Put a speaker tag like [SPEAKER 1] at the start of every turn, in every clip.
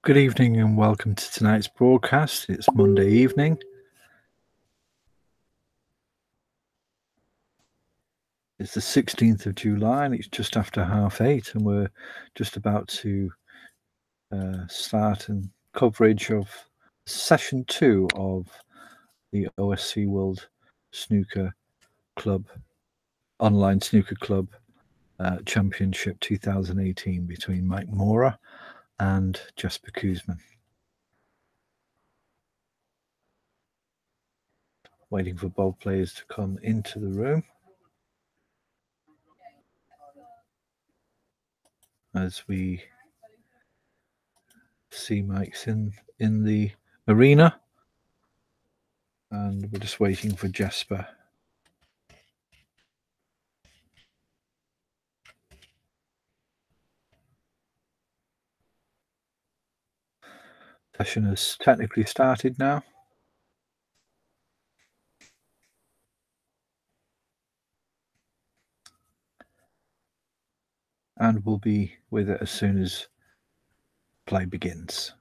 [SPEAKER 1] Good evening and welcome to tonight's broadcast. It's Monday evening. It's the 16th of July and it's just after 8:30 and we're just about to start coverage of session 2 of the OSC World Snooker Club, Online Snooker Club Championship 2018 between Mike Mora and Jasper Kuzman. Waiting for both players to come into the room. As we see Mike's in the arena, and we're just waiting for Jasper. Session has technically started now. And we'll be with it as soon as play begins.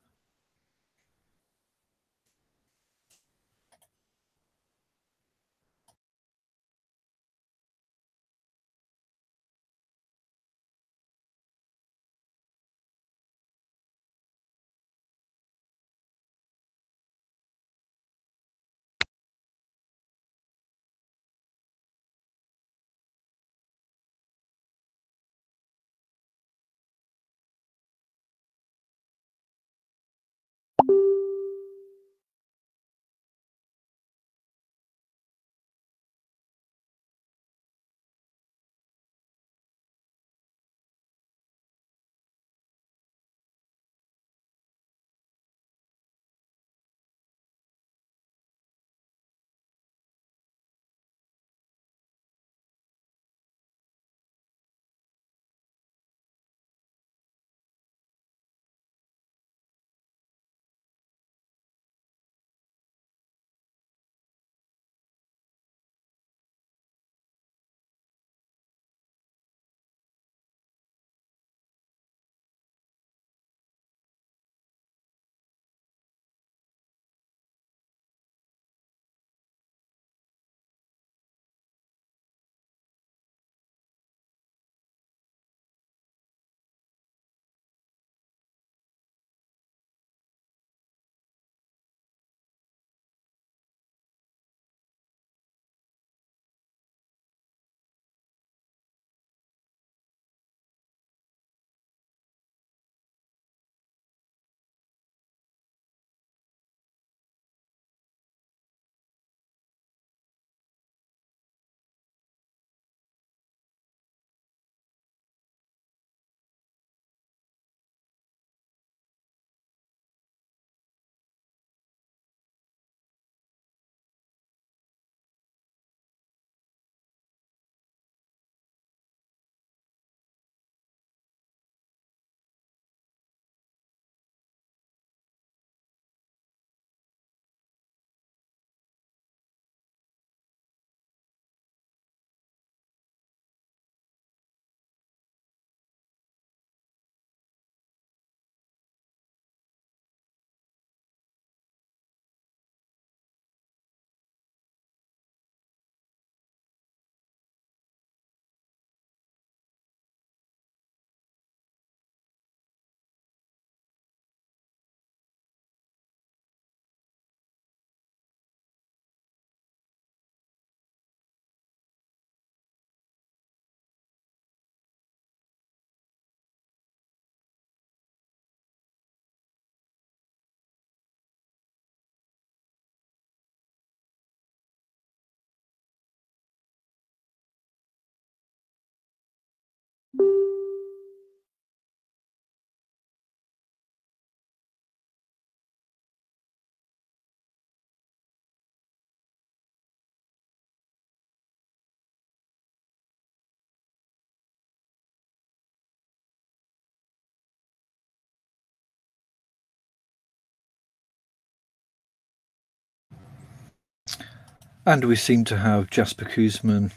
[SPEAKER 1] And we seem to have Jasper Kuzman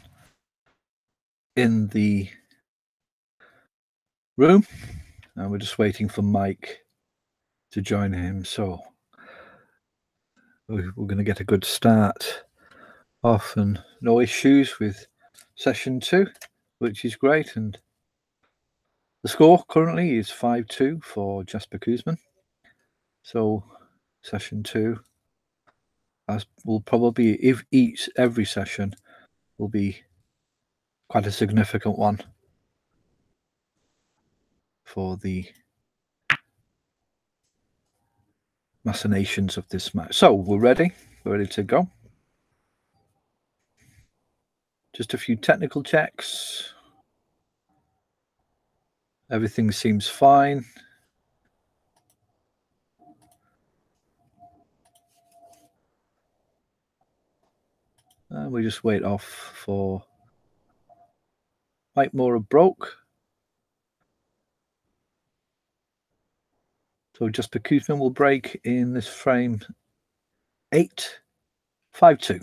[SPEAKER 1] in the room, and we're just waiting for Mike to join him. So we're going to get a good start off and no issues with session 2, which is great. And the score currently is 5-2 for Jasper Kuzman. So session 2 will probably, if every session will be quite a significant one for the machinations of this match. So we're ready to go. Just a few technical checks. Everything seems fine. And we just wait off for Mike Moore broke. So Jasper Kuzman will break in this frame 8, 5-2.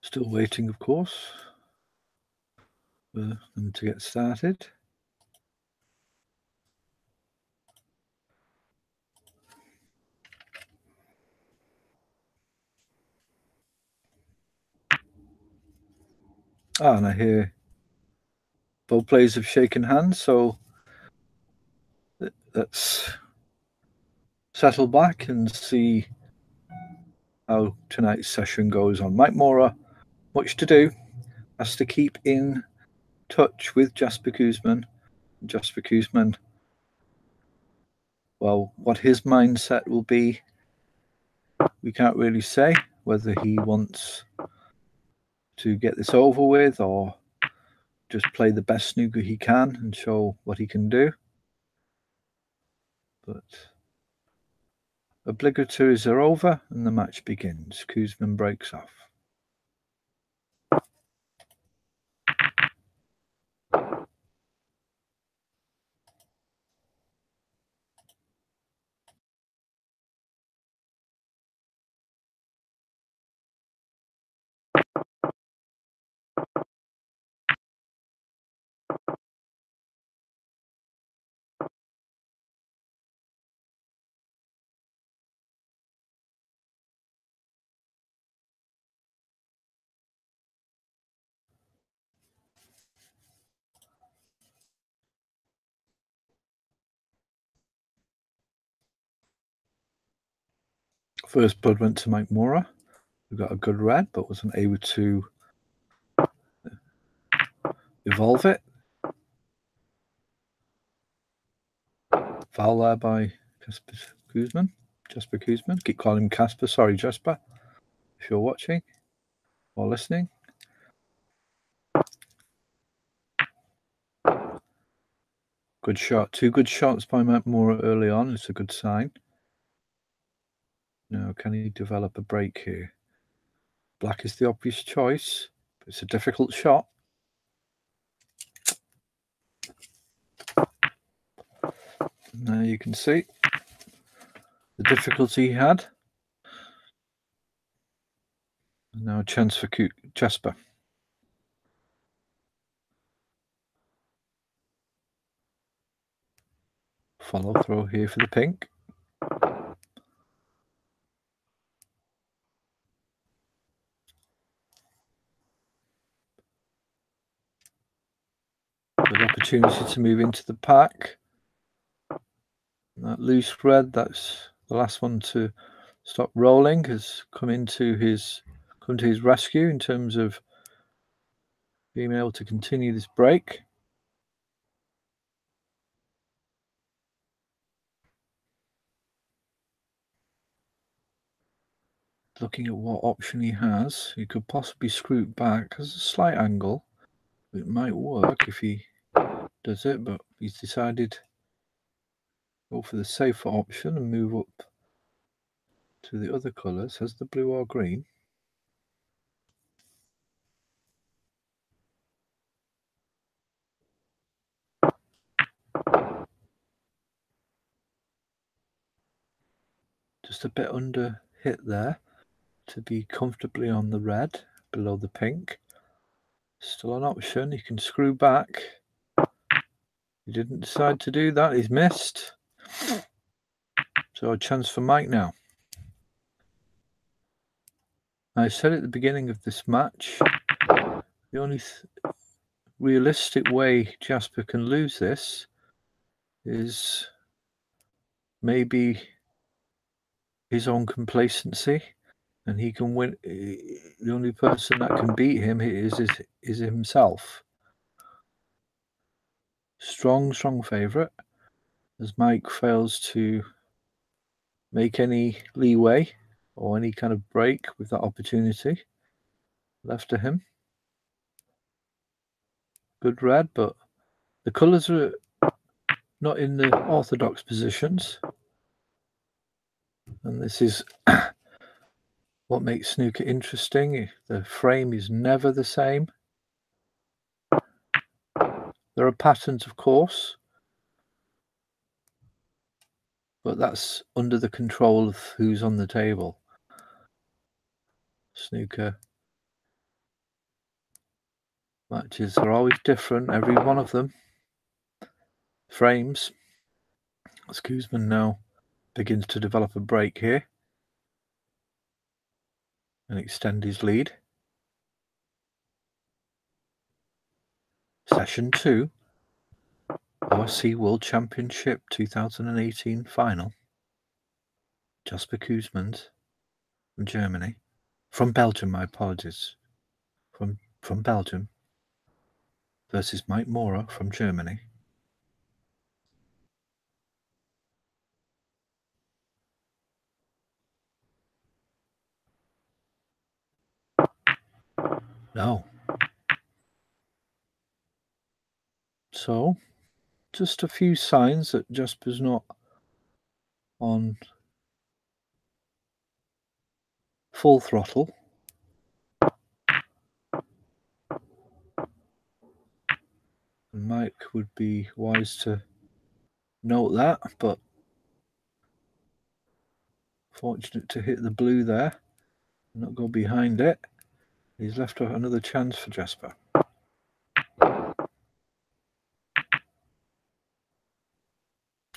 [SPEAKER 1] Still waiting, of course, for them to get started. And I hear both players have shaken hands, so let's settle back and see how tonight's session goes on. Mike Moore, much to do, has to keep in touch with Jasper Kuzman. Jasper Kuzman, well, what his mindset will be, we can't really say. Whether he wants to get this over with or just play the best snooker he can and show what he can do. But obligatories are over and the match begins. Kuzman breaks off. First blood went to Mike Moore, who got a good red but wasn't able to evolve it. Foul there by Jasper Kuzman. Keep calling him Casper. Sorry, Jasper, if you're watching or listening. Good shot. 2 good shots by Mike Moore early on. It's a good sign. Now, can he develop a break here? Black is the obvious choice, but it's a difficult shot. Now you can see the difficulty he had. Now a chance for Jasper. Follow throw here for the pink. Good opportunity to move into the pack. That loose red, that's the last one to stop rolling, has come to his rescue in terms of being able to continue this break. Looking at what option he has, he could possibly screw it back. There's a slight angle. It might work if he does it, but he's decided to go for the safer option and move up to the other colours. Has the blue or green? Just a bit under hit there to be comfortably on the red below the pink. Still an option. He can screw back. He didn't decide to do that. He's missed. So a chance for Mike now. I said at the beginning of this match, the only realistic way Jasper can lose this is maybe his own complacency, and he can win. The only person that can beat him is himself. Strong favourite, as Mike fails to make any leeway or any kind of break with that opportunity left to him. Good red, but the colours are not in the orthodox positions, and this is what makes snooker interesting. The frame is never the same. There are patterns, of course, but that's under the control of who's on the table. Snooker matches are always different, every one of them. Frames. As Kuzman now begins to develop a break here and extend his lead. Session 2, OSC World Championship 2018 final. Jasper Kuzmans from Germany. From Belgium, my apologies. From Belgium versus Mike Mora from Germany. No. So, just a few signs that Jasper's not on full throttle. And Mike would be wise to note that, but fortunate to hit the blue there, not go behind it. He's left another chance for Jasper.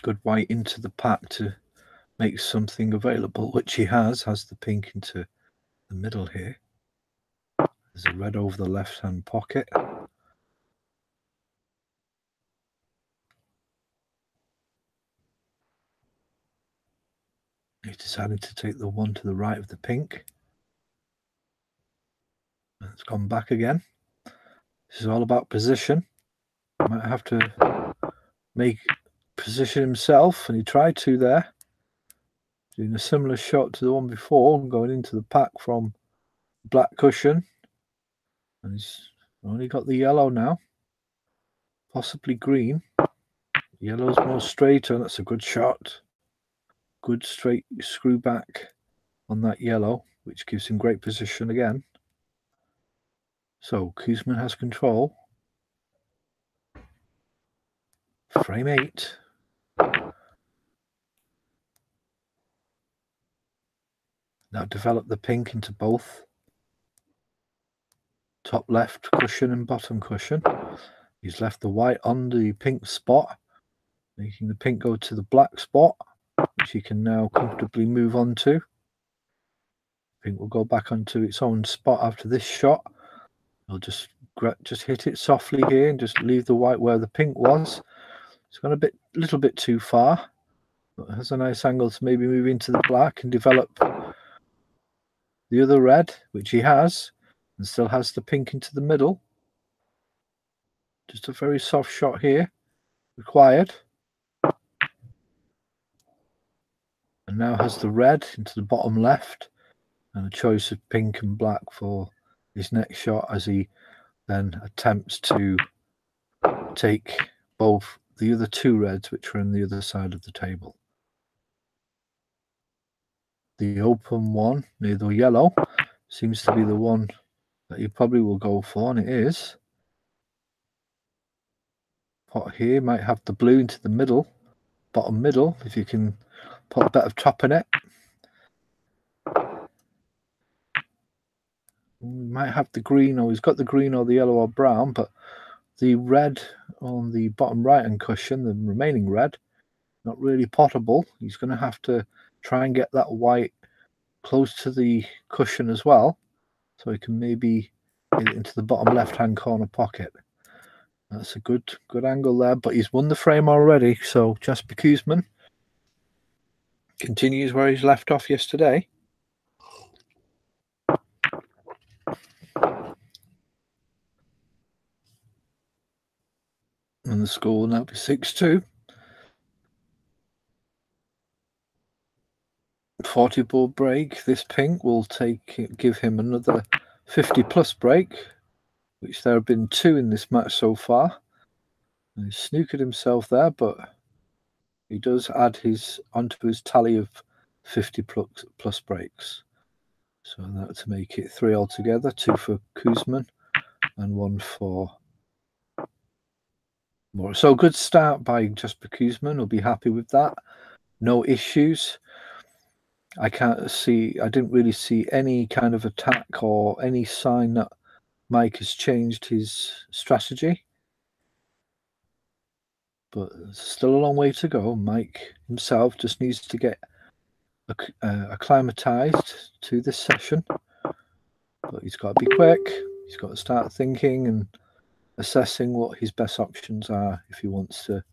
[SPEAKER 1] Good white into the pack to make something available, which he has the pink into the middle here. There's a red over the left-hand pocket. He's decided to take the one to the right of the pink. It's gone back again. This is all about position. He might have to make position himself, and he tried to there. Doing a similar shot to the one before, going into the pack from black cushion. And he's only got the yellow now. Possibly green. Yellow's more straighter. That's a good shot. Good straight screw back on that yellow, which gives him great position again. So Kuzman has control. Frame 8. Now develop the pink into both top left cushion and bottom cushion. He's left the white on the pink spot, making the pink go to the black spot, which he can now comfortably move on to. Pink will go back onto its own spot after this shot. He'll just hit it softly here and just leave the white where the pink was. It's gone a little bit too far, but has a nice angle to maybe move into the black and develop the other red, which he has, and still has the pink into the middle. Just a very soft shot here required. And now has the red into the bottom left and a choice of pink and black for his next shot as he then attempts to take both the other two reds which are on the other side of the table. The open one near the yellow seems to be the one that you probably will go for, and it is. Pot here might have the blue into the middle, bottom middle, if you can put a bit of top in it. We might have the green, or he's got the green or the yellow or brown, but the red on the bottom right hand cushion, the remaining red, not really potable. He's going to have to try and get that white close to the cushion as well, so he can maybe get it into the bottom left hand corner pocket. That's a good angle there, but he's won the frame already, so Jasper Koosman continues where he's left off yesterday. And the score will now be 6-2. 40 ball break. This pink will give him another 50 plus break, which there have been 2 in this match so far. And he's snookered himself there, but he does add onto his tally of 50 plus breaks. So that to make it 3 altogether, 2 for Koosman and 1 for Moore. So good start by Jasper Koosman. We'll be happy with that. No issues. I didn't really see any kind of attack or any sign that Mike has changed his strategy. But there's still a long way to go. Mike himself just needs to get acclimatized to this session. But he's got to be quick. He's got to start thinking and assessing what his best options are if he wants to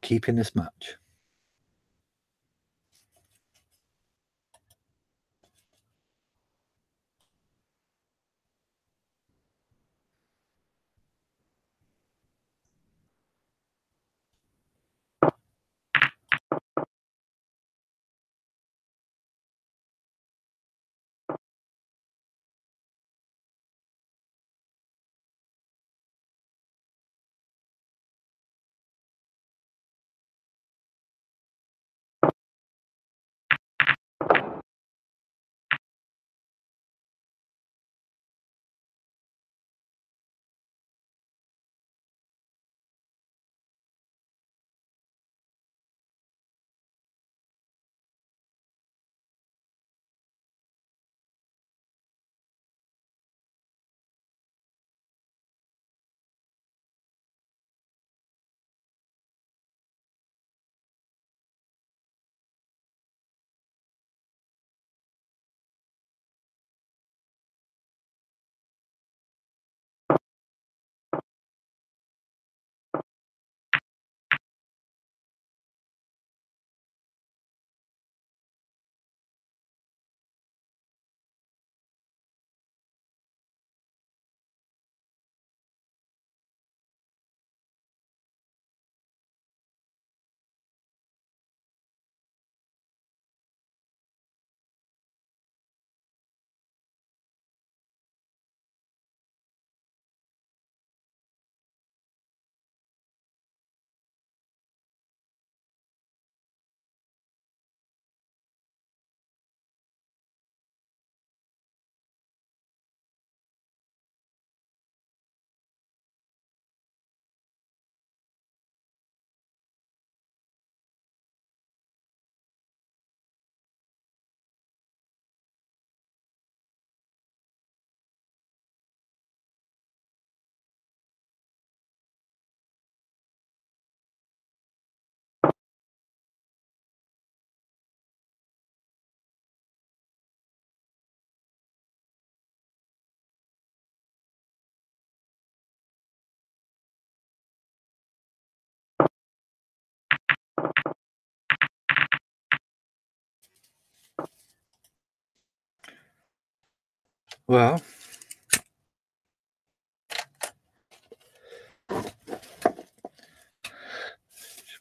[SPEAKER 1] keep in this match. Well,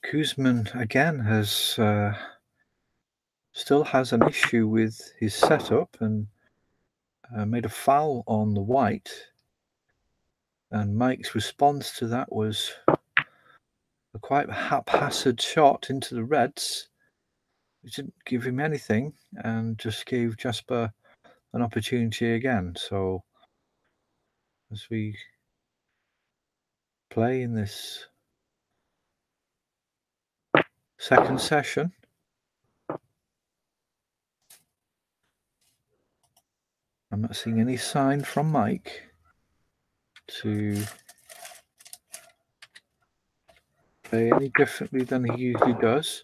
[SPEAKER 1] Koosman again still has an issue with his setup and made a foul on the white. And Mike's response to that was a quite haphazard shot into the reds. It didn't give him anything and just gave Jasper an opportunity again. So as we play in this second session, I'm not seeing any sign from Mike to play any differently than he usually does.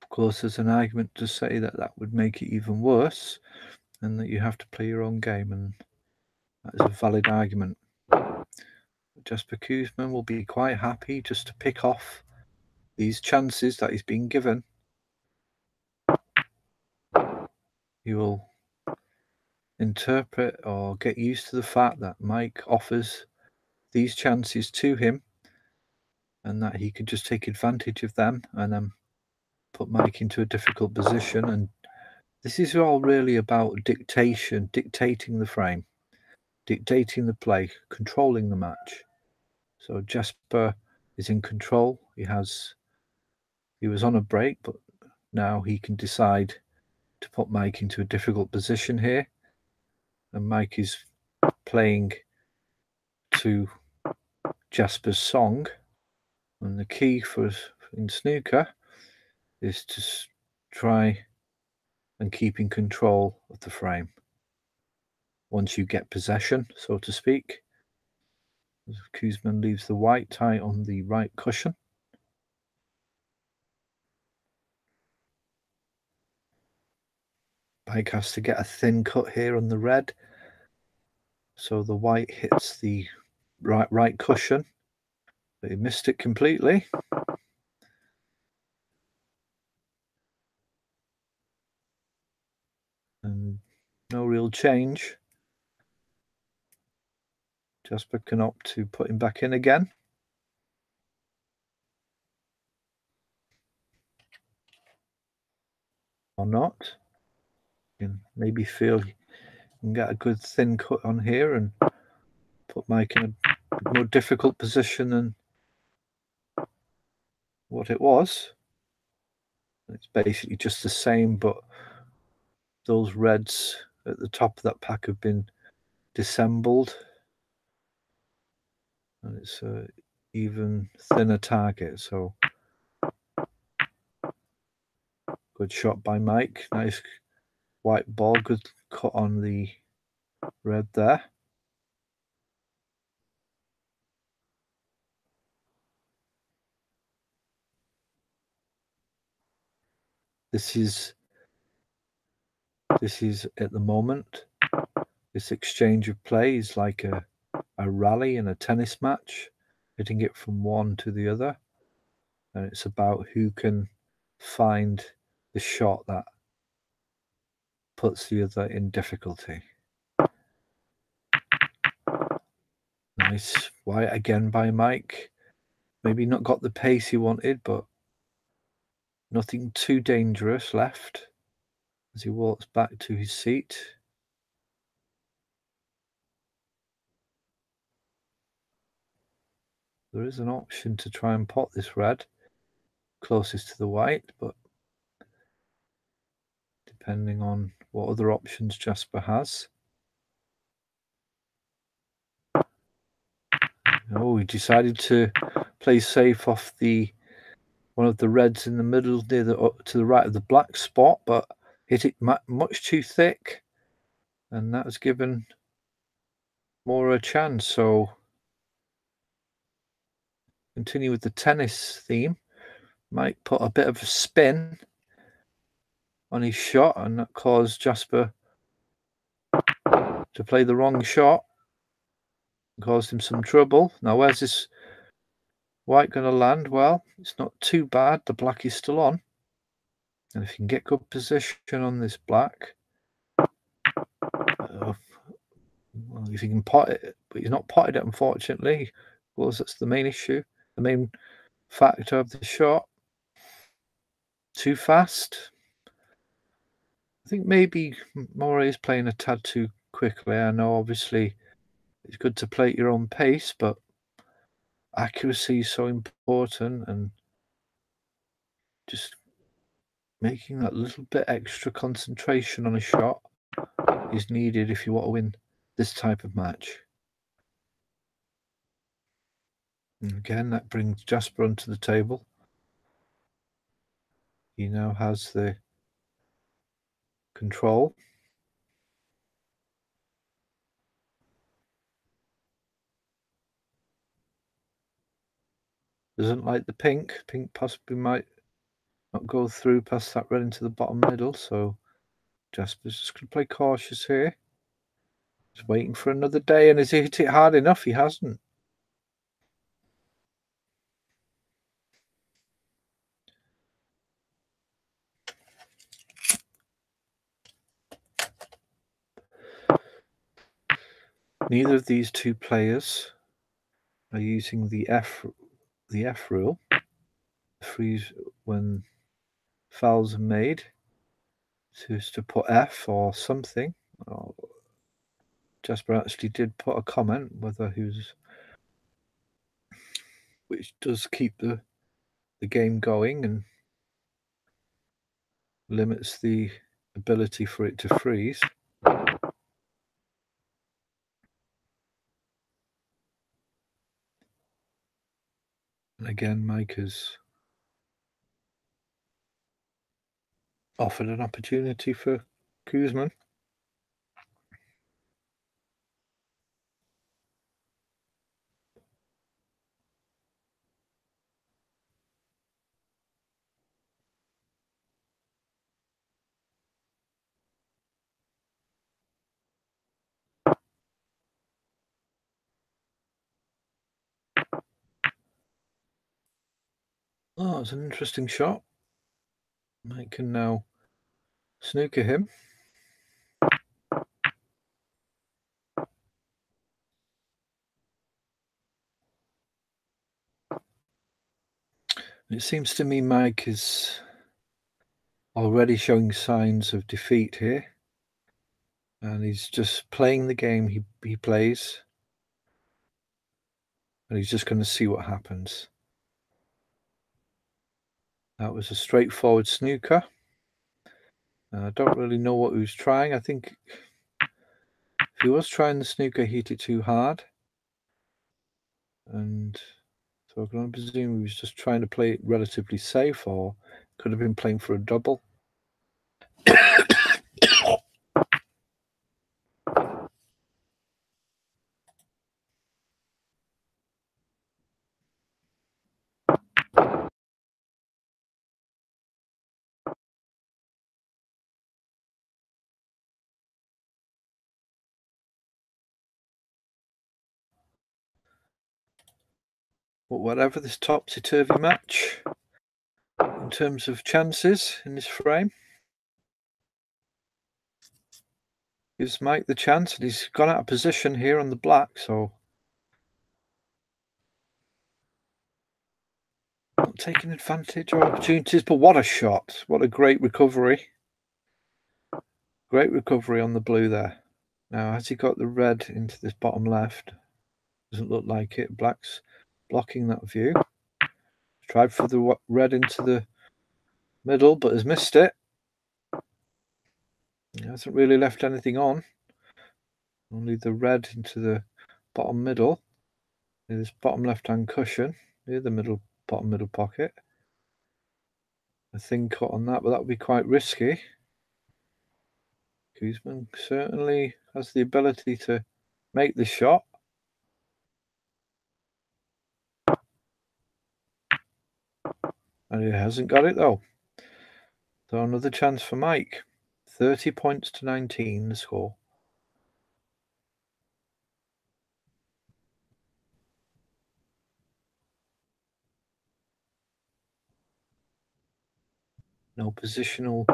[SPEAKER 1] Of course, there's an argument to say that that would make it even worse and that you have to play your own game, and that is a valid argument. Jasper Koosman will be quite happy just to pick off these chances that he's been given. He will interpret or get used to the fact that Mike offers these chances to him and that he could just take advantage of them and then put Mike into a difficult position. And this is all really about dictation, dictating the frame, dictating the play, controlling the match. So Jasper is in control. He was on a break, but now he can decide to put Mike into a difficult position here. And Mike is playing to Jasper's song. And the key for in snooker is to try and keep in control of the frame. Once you get possession, so to speak, Koosman leaves the white tight on the right cushion. Mike has to get a thin cut here on the red, so the white hits the right cushion, but he missed it completely. And no real change. Jasper can opt to put him back in again. Or not. You can maybe feel you can get a good thin cut on here and put Mike in a more difficult position than what it was. It's basically just the same, but those reds at the top of that pack have been dissembled, and it's an even thinner target. So good shot by Mike. Nice white ball. Good cut on the red there. This is at the moment, this exchange of play is like a rally in a tennis match, hitting it from one to the other. And it's about who can find the shot that puts the other in difficulty. Nice white again by Mike. Maybe not got the pace he wanted, but nothing too dangerous left as he walks back to his seat. There is an option to try and pot this red closest to the white, but depending on what other options Jasper has. Oh, he decided to play safe off one of the reds in the middle near to the right of the black spot, but hit it much too thick, and that was given more a chance. So continue with the tennis theme. Mike put a bit of a spin on his shot, and that caused Jasper to play the wrong shot, caused him some trouble. Now, where's this white going to land? Well, it's not too bad. The black is still on, and if you can get good position on this black, well, if you can pot it, but he's not potted it, unfortunately. Well, that's the main issue, the main factor of the shot. Too fast. I think maybe Moray is playing a tad too quickly. I know obviously it's good to play at your own pace, but accuracy is so important, and just making that little bit extra concentration on a shot is needed if you want to win this type of match. And again, that brings Jasper onto the table. He now has the control. Doesn't like the pink. Pink possibly might not go through past that red into the bottom middle, so Jasper's just going to play cautious here. He's waiting for another day, and has he hit it hard enough? He hasn't. Neither of these two players are using the F rule. Freeze when fouls are made. Just to put F or something. Oh, Jasper actually did put a comment whether he was, which does keep the game going and limits the ability for it to freeze. And again, Mike has offered an opportunity for Kuzman. Oh, it's an interesting shot. Mike can now snooker him. It seems to me Mike is already showing signs of defeat here. And he's just playing the game he plays. And he's just going to see what happens. That was a straightforward snooker. I don't really know what he was trying. I think if he was trying the snooker, he hit it too hard. And so I can only presume he was just trying to play it relatively safe, or could have been playing for a double. But whatever this topsy-turvy match, in terms of chances in this frame, gives Mike the chance, and he's gone out of position here on the black, so not taking advantage of opportunities. But what a shot! What a great recovery! Great recovery on the blue there. Now, has he got the red into this bottom left? Doesn't look like it. Black's blocking that view. Tried for the red into the middle, but has missed it. He hasn't really left anything on. Only the red into the bottom middle. This bottom left-hand cushion near the bottom middle pocket. A thin cut on that, but that would be quite risky. Kuzman certainly has the ability to make the shot. And he hasn't got it though. So another chance for Mike. 30 points to 19 the score. No positional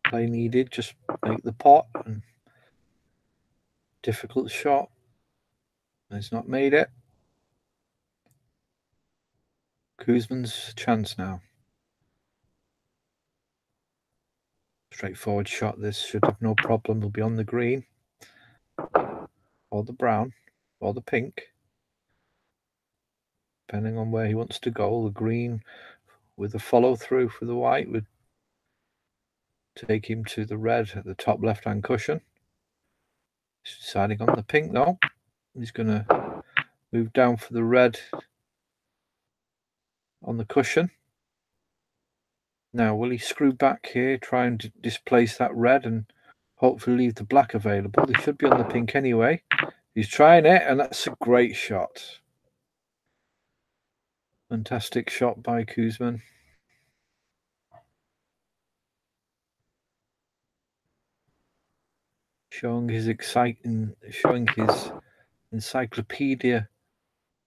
[SPEAKER 1] play needed, just make the pot. And difficult shot. He's not made it. Kuzman's chance now. Straightforward shot. This should have no problem. Will be on the green or the brown or the pink, depending on where he wants to go. The green with a follow through for the white would take him to the red at the top left hand cushion. He's deciding on the pink though. He's going to move down for the red on the cushion. Now, will he screw back here, try and displace that red and hopefully leave the black available? He should be on the pink anyway. He's trying it, and that's a great shot. Fantastic shot by Kuzman. Showing his encyclopedia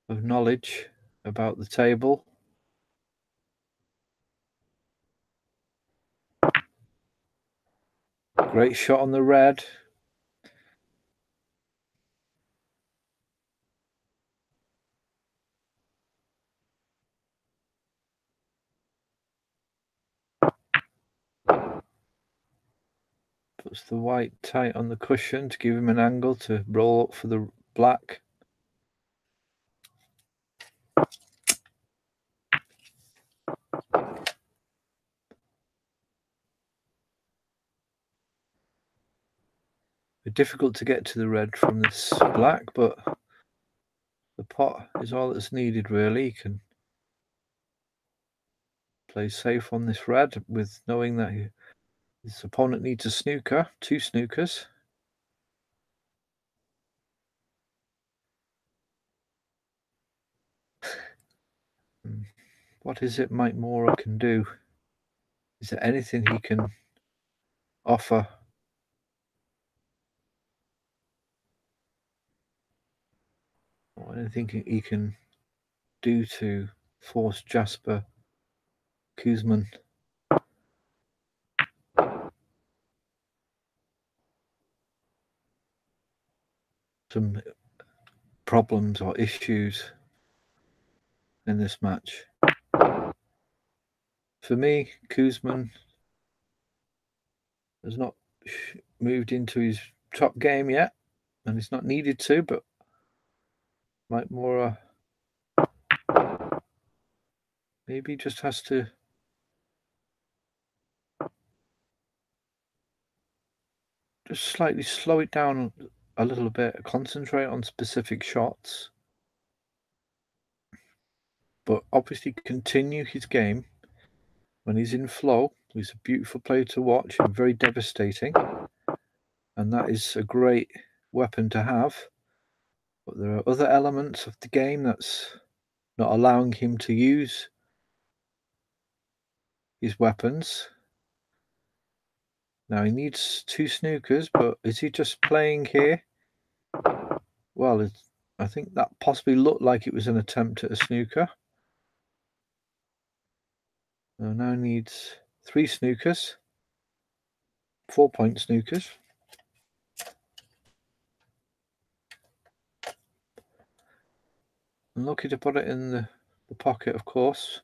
[SPEAKER 1] of knowledge about the table. Great shot on the red. Puts the white tight on the cushion to give him an angle to roll up for the black. Difficult to get to the red from this black, but the pot is all that's needed really. He can play safe on this red with knowing that his opponent needs a snooker, 2 snookers. What is it Mike Mora can do? Is there anything he can offer? Or anything he can do to force Jasper Kuzman some problems or issues in this match? For me, Kuzman has not moved into his top game yet, and he's not needed to, but Mike Mora maybe just has to just slightly slow it down a little bit, concentrate on specific shots, but obviously continue his game when he's in flow. He's a beautiful player to watch and very devastating, and that is a great weapon to have. But there are other elements of the game that's not allowing him to use his weapons. Now he needs 2 snookers, but is he just playing here? Well, I think that possibly looked like it was an attempt at a snooker. Now needs 3 snookers, 4-point snookers. And lucky to put it in the pocket, of course.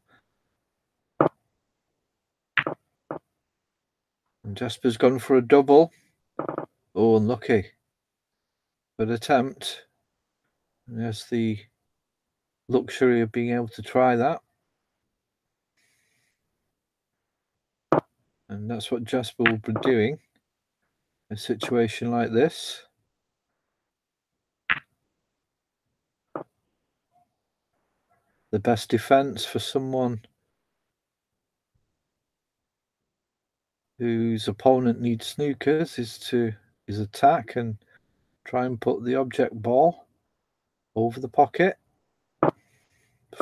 [SPEAKER 1] And Jasper's gone for a double. Oh, unlucky. Good attempt. And there's the luxury of being able to try that. And that's what Jasper will be doing in a situation like this. The best defense for someone whose opponent needs snookers is attack and try and put the object ball over the pocket,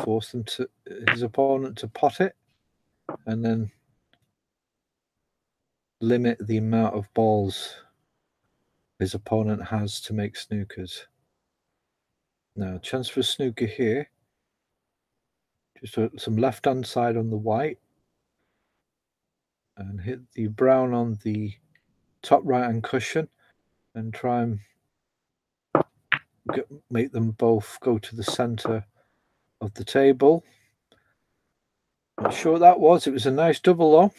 [SPEAKER 1] force his opponent to pot it, and then limit the amount of balls his opponent has to make snookers. Now, chance for a snooker here. Just some left-hand side on the white, and hit the brown on the top right-hand cushion, and try and make them both go to the center of the table. Not sure what that was. It was a nice double though.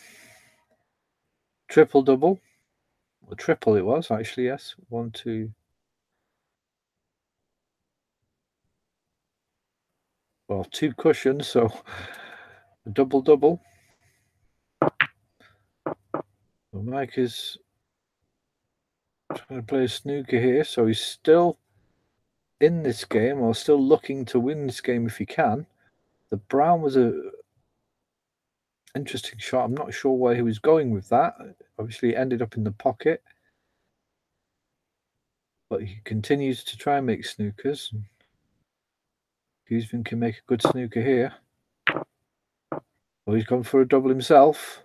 [SPEAKER 1] triple double. A triple it was, actually, yes. 1, 2. Well, 2 cushions, so a double double. Well, Mike is trying to play a snooker here, so he's still in this game, or still looking to win this game if he can. The brown was a interesting shot. I'm not sure where he was going with that. Obviously, it ended up in the pocket. But he continues to try and make snookers. Guzman can make a good snooker here. Well, he's gone for a double himself.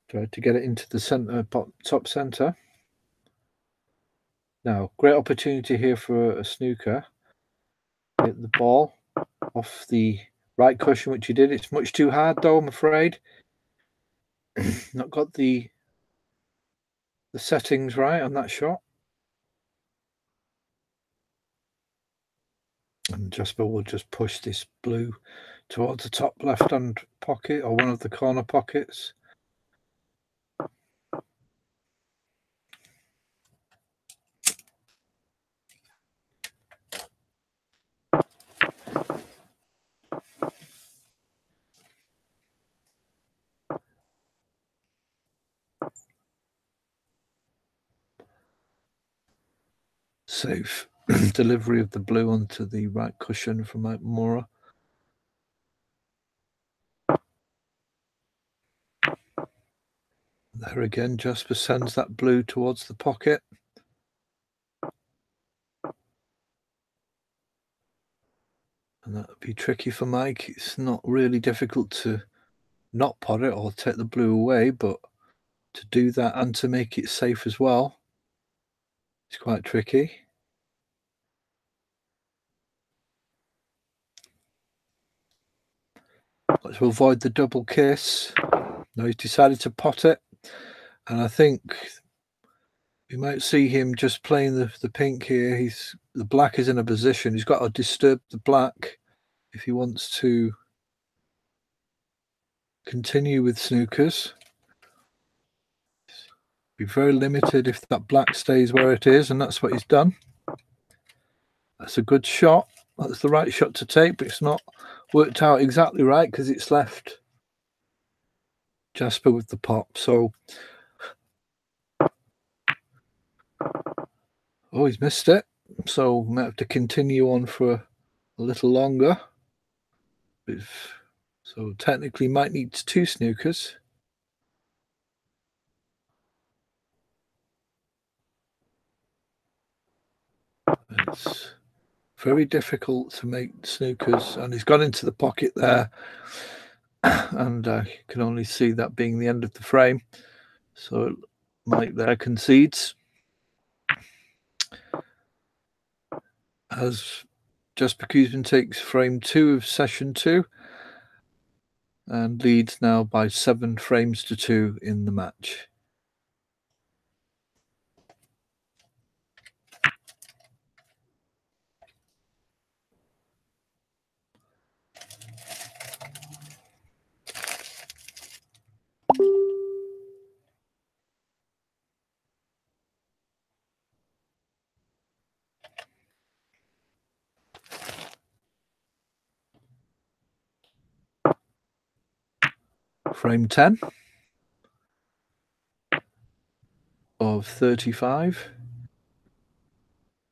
[SPEAKER 1] Tried to get it into the center, top center. Now, great opportunity here for a snooker. Hit the ball off the right cushion, which he did. It's much too hard, though, I'm afraid. Not got the settings right on that shot. And Jasper will just push this blue towards the top left-hand pocket, or one of the corner pockets. Safe delivery of the blue onto the right cushion from Mike Mora. There again, Jasper sends that blue towards the pocket. And that would be tricky for Mike. It's not really difficult to not pot it or take the blue away, but to do that and to make it safe as well, it's quite tricky. Let's avoid the double kiss. No, he's decided to pot it. And I think we might see him just playing the pink here. The black is in a position. He's got to disturb the black if he wants to continue with snookers. Be very limited if that black stays where it is, and that's what he's done. That's a good shot. That's the right shot to take, but it's not worked out exactly right because it's left Jasper with the pop. So, oh, he's missed it. So we might have to continue on for a little longer. So technically Mike needs 2 snookers. It's very difficult to make snookers, and he's gone into the pocket there, and you can only see that being the end of the frame. So Mike there concedes. As Jasper Guzman takes frame 2 of session 2 and leads now by 7 frames to 2 in the match. Frame 10 of 35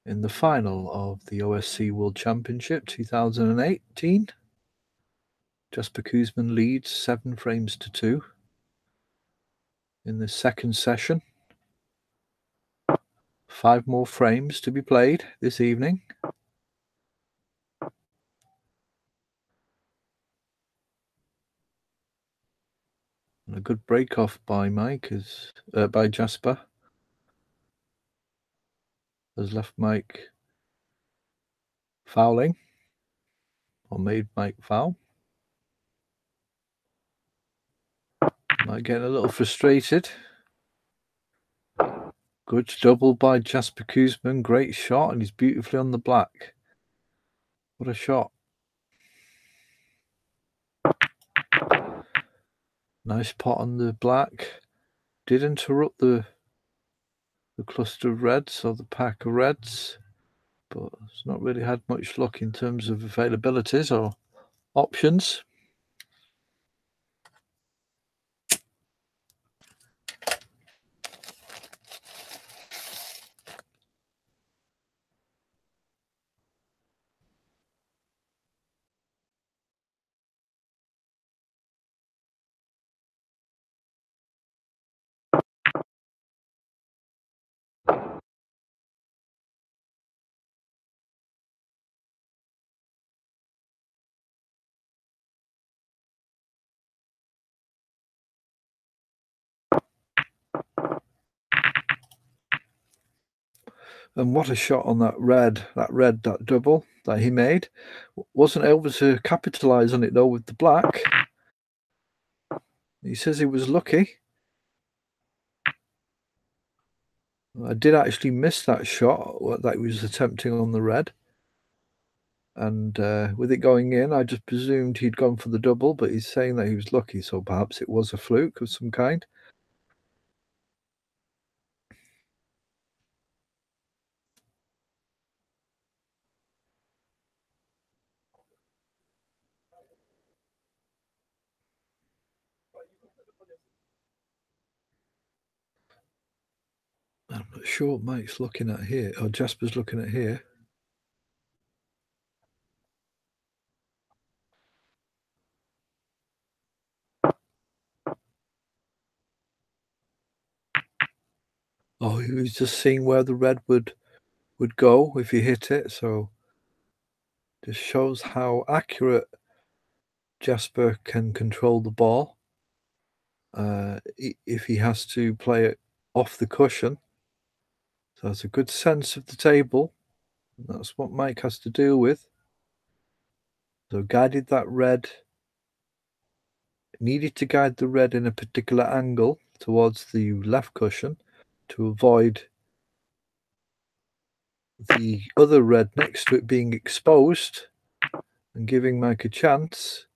[SPEAKER 1] in the final of the OSC World Championship 2018. Jasper Guzman leads 7 frames to 2 in the second session. 5 more frames to be played this evening. And a good break off by by Jasper has left Mike fouling, or made Mike foul. Mike getting a little frustrated. Good double by Jasper Guzman. Great shot, and he's beautifully on the black. What a shot. Nice pot on the black. Did interrupt the cluster of reds or the pack of reds, but it's not really had much luck in terms of availabilities or options. And what a shot on that double that he made. Wasn't able to capitalize on it though with the black. He says he was lucky. I did actually miss that shot that he was attempting on the red. And with it going in, I just presumed he'd gone for the double, but he's saying that he was lucky, so perhaps it was a fluke of some kind. I'm not sure what Mike's looking at here, or Jasper's looking at here. Oh, he was just seeing where the red would go if he hit it, so just shows how accurate Jasper can control the ball. If he has to play it off the cushion. So it's a good sense of the table. That's what Mike has to deal with. So guided that red, needed to guide the red in a particular angle towards the left cushion to avoid the other red next to it being exposed and giving Mike a chance.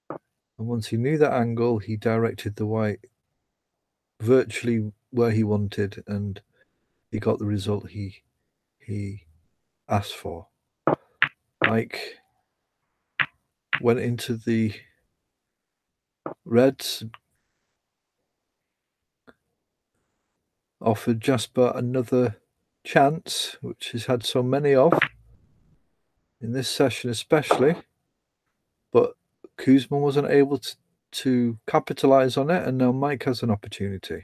[SPEAKER 1] And once he knew that angle, he directed the white virtually where he wanted, and he got the result he asked for. Mike went into the reds, offered Jasper another chance, which he's had so many of in this session especially, but Kuzma wasn't able to capitalize on it, and now Mike has an opportunity.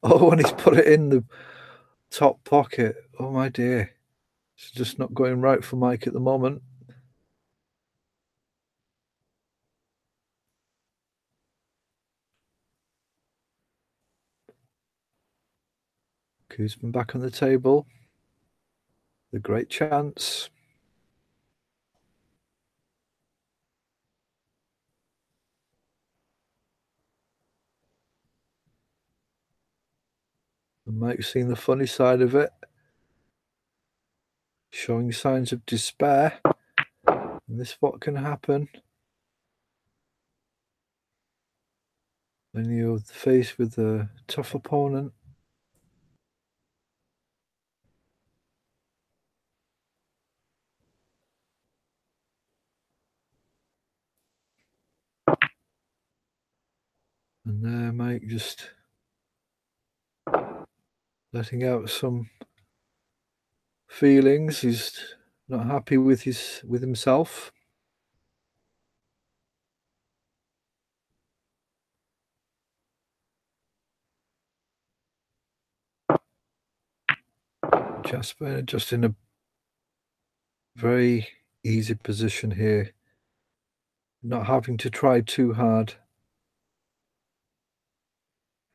[SPEAKER 1] Oh, and he's put it in the top pocket. Oh my dear. It's just not going right for Mike at the moment. Kuzma back on the table. The great chance. And Mike's seen the funny side of it, showing signs of despair. And this what can happen when you're faced with a tough opponent. And there, Mike just letting out some feelings. He's not happy with himself. Jasper just in a very easy position here, not having to try too hard.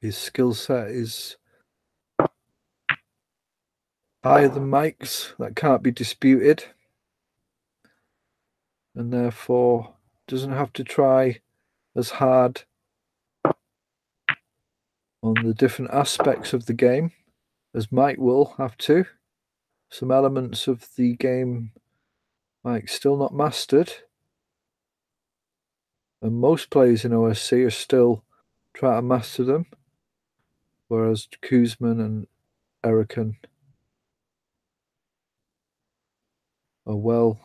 [SPEAKER 1] His skill set is higher than Mike's, that can't be disputed, and therefore doesn't have to try as hard on the different aspects of the game as Mike will have to. Some elements of the game Mike's still not mastered. And most players in OSC are still trying to master them, whereas Kuzman and Erican are well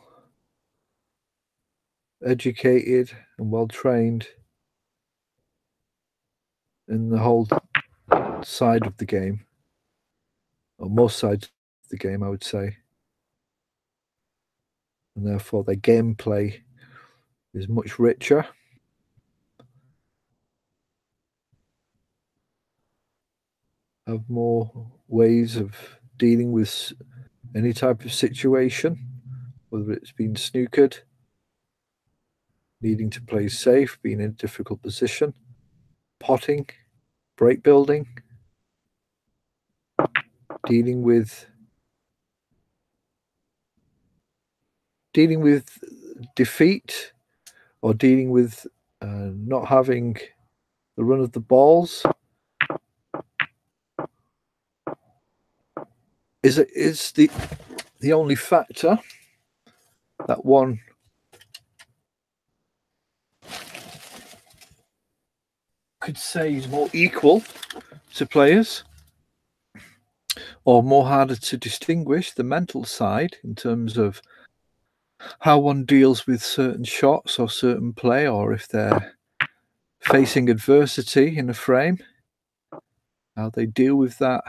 [SPEAKER 1] educated and well trained in the whole side of the game, or most sides of the game, I would say. And therefore their gameplay is much richer. Have more ways of dealing with any type of situation, whether it's been snookered, needing to play safe, being in a difficult position, potting, break building, dealing with defeat, or dealing with not having the run of the balls is the only factor that one could say is more equal to players, or more harder to distinguish, the mental side, in terms of how one deals with certain shots or certain play, or if they're facing adversity in a frame, how they deal with that,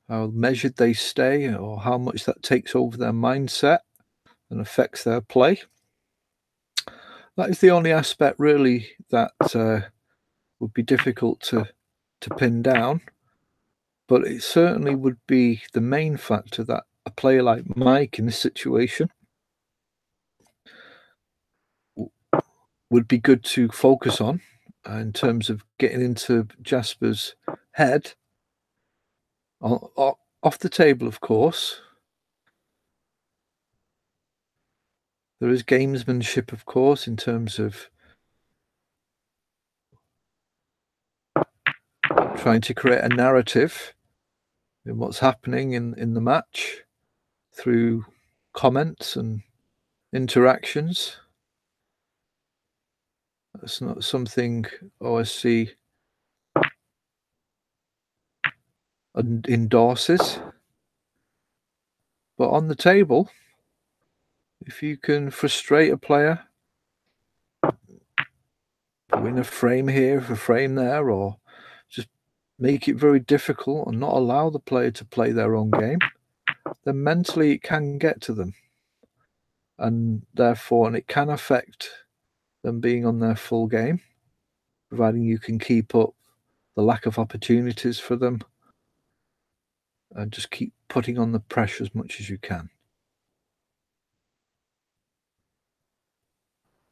[SPEAKER 1] how measured they stay, or how much that takes over their mindset and affects their play. That is the only aspect really that would be difficult to pin down, but it certainly would be the main factor that a player like Mike in this situation would be good to focus on in terms of getting into Jasper's head. Off the table, of course, there is gamesmanship, of course, in terms of trying to create a narrative in what's happening in the match through comments and interactions. That's not something OSC endorses. But on the table, if you can frustrate a player, win a frame here, a frame there, or just make it very difficult and not allow the player to play their own game, then mentally it can get to them. And therefore, it can affect them being on their full game, providing you can keep up the lack of opportunities for them and just keep putting on the pressure as much as you can.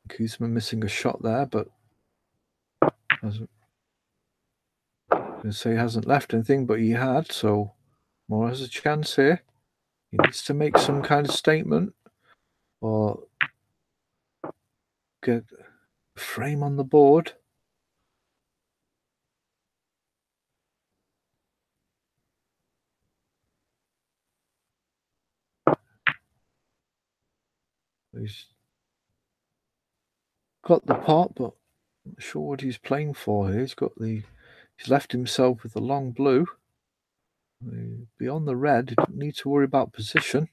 [SPEAKER 1] Kuzma missing a shot there, but hasn't, he hasn't left anything, but he had, so Moore has a chance here. He needs to make some kind of statement or get a frame on the board. He's got the pot, but I'm not sure what he's playing for here. He's left himself with the long blue. Beyond the red, he doesn't need to worry about position.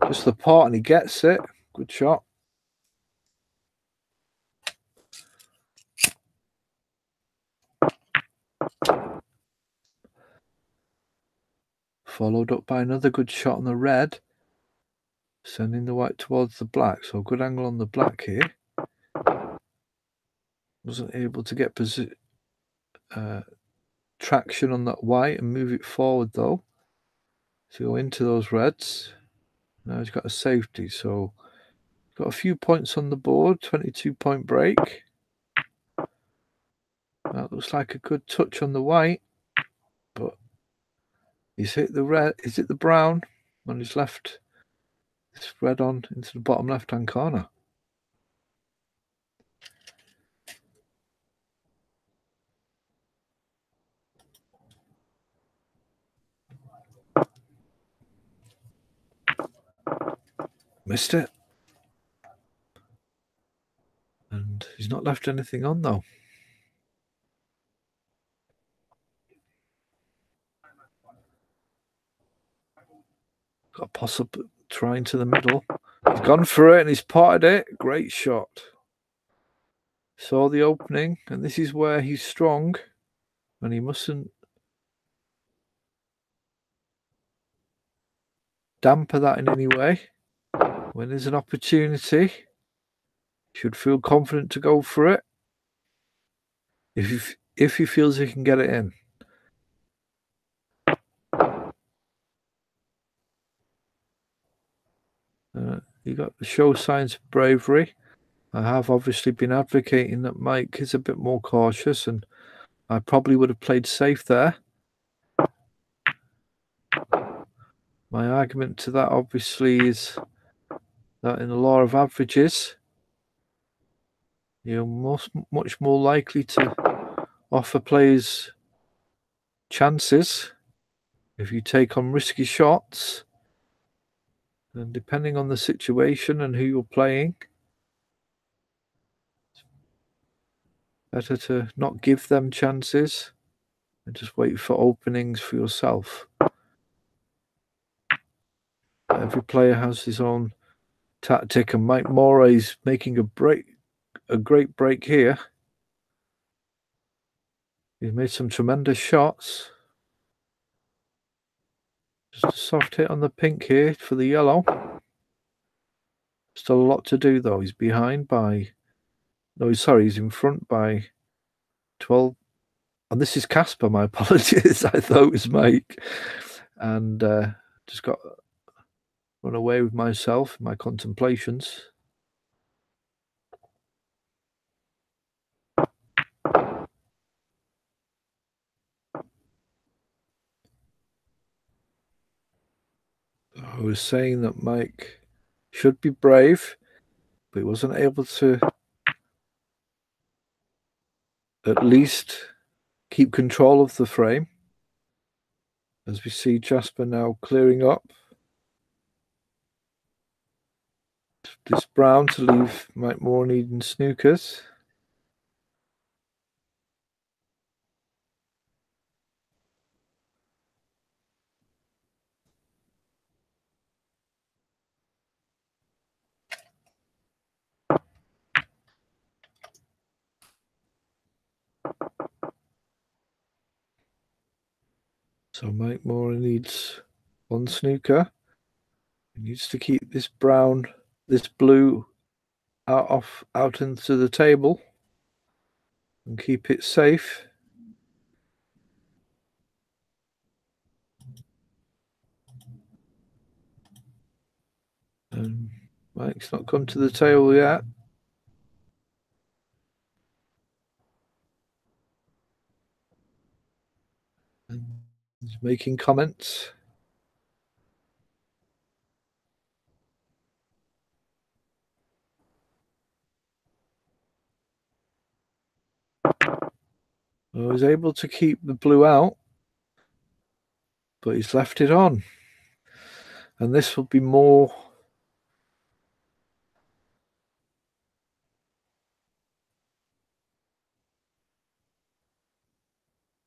[SPEAKER 1] Just the pot, and he gets it. Good shot. Followed up by another good shot on the red, sending the white towards the black. So good angle on the black here. Wasn't able to get traction on that white and move it forward though. To go into those reds. Now he's got a safety, so got a few points on the board. 22-point break. That looks like a good touch on the white, but he's hit the red. He's hit the brown on his left. It's red on into the bottom left-hand corner. Missed it. not left anything on though. Got possible trying to the middle. He's gone for it and he's potted it. Great shot. Saw the opening, and this is where he's strong, and he mustn't damper that in any way. When there's an opportunity, he should feel confident to go for it. If he feels he can get it in. You got to show signs of bravery. I have obviously been advocating that Mike is a bit more cautious, and I probably would have played safe there. My argument to that obviously is that in the law of averages, you're much more likely to offer players chances if you take on risky shots. And depending on the situation and who you're playing, it's better to not give them chances and just wait for openings for yourself. Every player has his own tactic, and Mike Mora is making a great break here. He's made some tremendous shots. Just a soft hit on the pink here for the yellow. Still a lot to do though. He's behind by... No, sorry, he's in front by 12. And this is Casper, my apologies. I thought it was Mike. And just got run away with myself, my contemplations. I was saying that Mike should be brave, but he wasn't able to at least keep control of the frame. As we see Jasper now clearing up this brown to leave Mike Moore needing snookers. So Mike Moore needs one snooker. He needs to keep this brown, this blue out into the table and keep it safe. And Mike's not come to the table yet. And he's making comments. I was able to keep the blue out, but he's left it on. And this will be more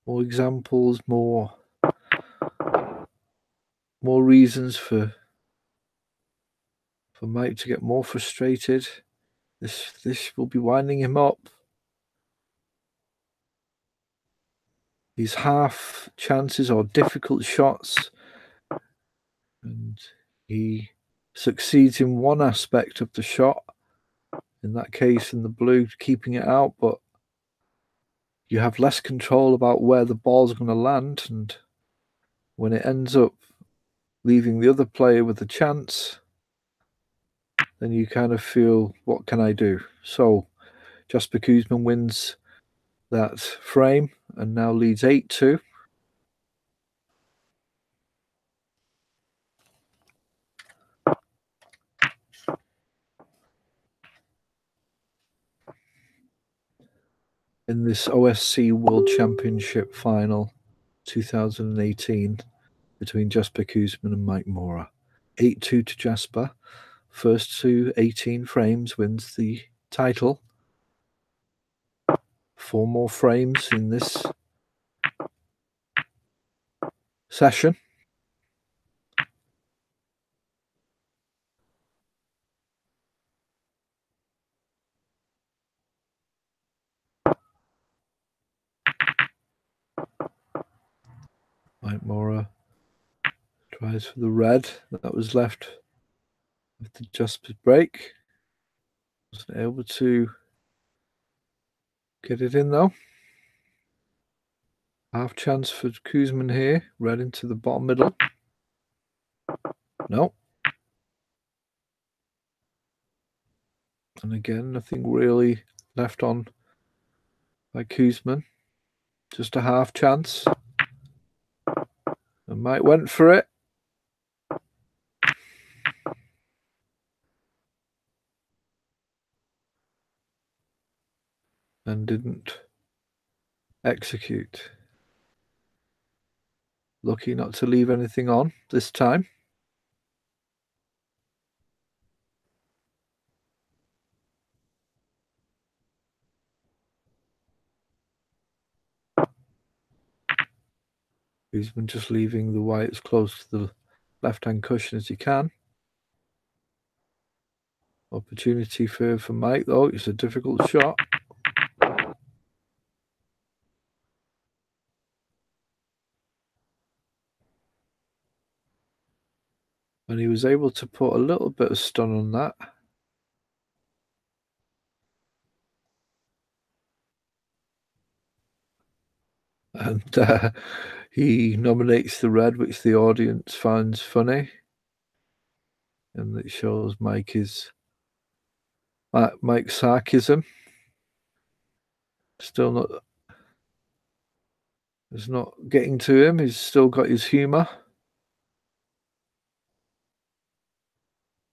[SPEAKER 1] examples, more reasons for Mike to get more frustrated. This will be winding him up. These half chances or difficult shots, and he succeeds in one aspect of the shot, in that case in the blue, keeping it out, but you have less control about where the ball's going to land, and when it ends up leaving the other player with a chance, then you kind of feel, what can I do? So Jasper Koosman wins that frame and now leads 8-2. In this OSC World Championship final 2018 between Jasper Koosman and Mike Mora. 8-2 to Jasper. First to 18 frames wins the title. 4 more frames in this session. Mike Mora tries for the red that was left with the just break. Wasn't able to get it in though. Half chance for Kuzman here. Red into the bottom middle. No. And again, nothing really left on by Kuzman. Just a half chance. And Mike went for it. And didn't execute. Lucky not to leave anything on this time. Kuzman just leaving the white as close to the left-hand cushion as he can. Opportunity for Mike, though. It's a difficult shot. And he was able to put a little bit of stun on that. And he nominates the red, which the audience finds funny. And it shows Mike's sarcasm. Still not... It's not getting to him. He's still got his humour.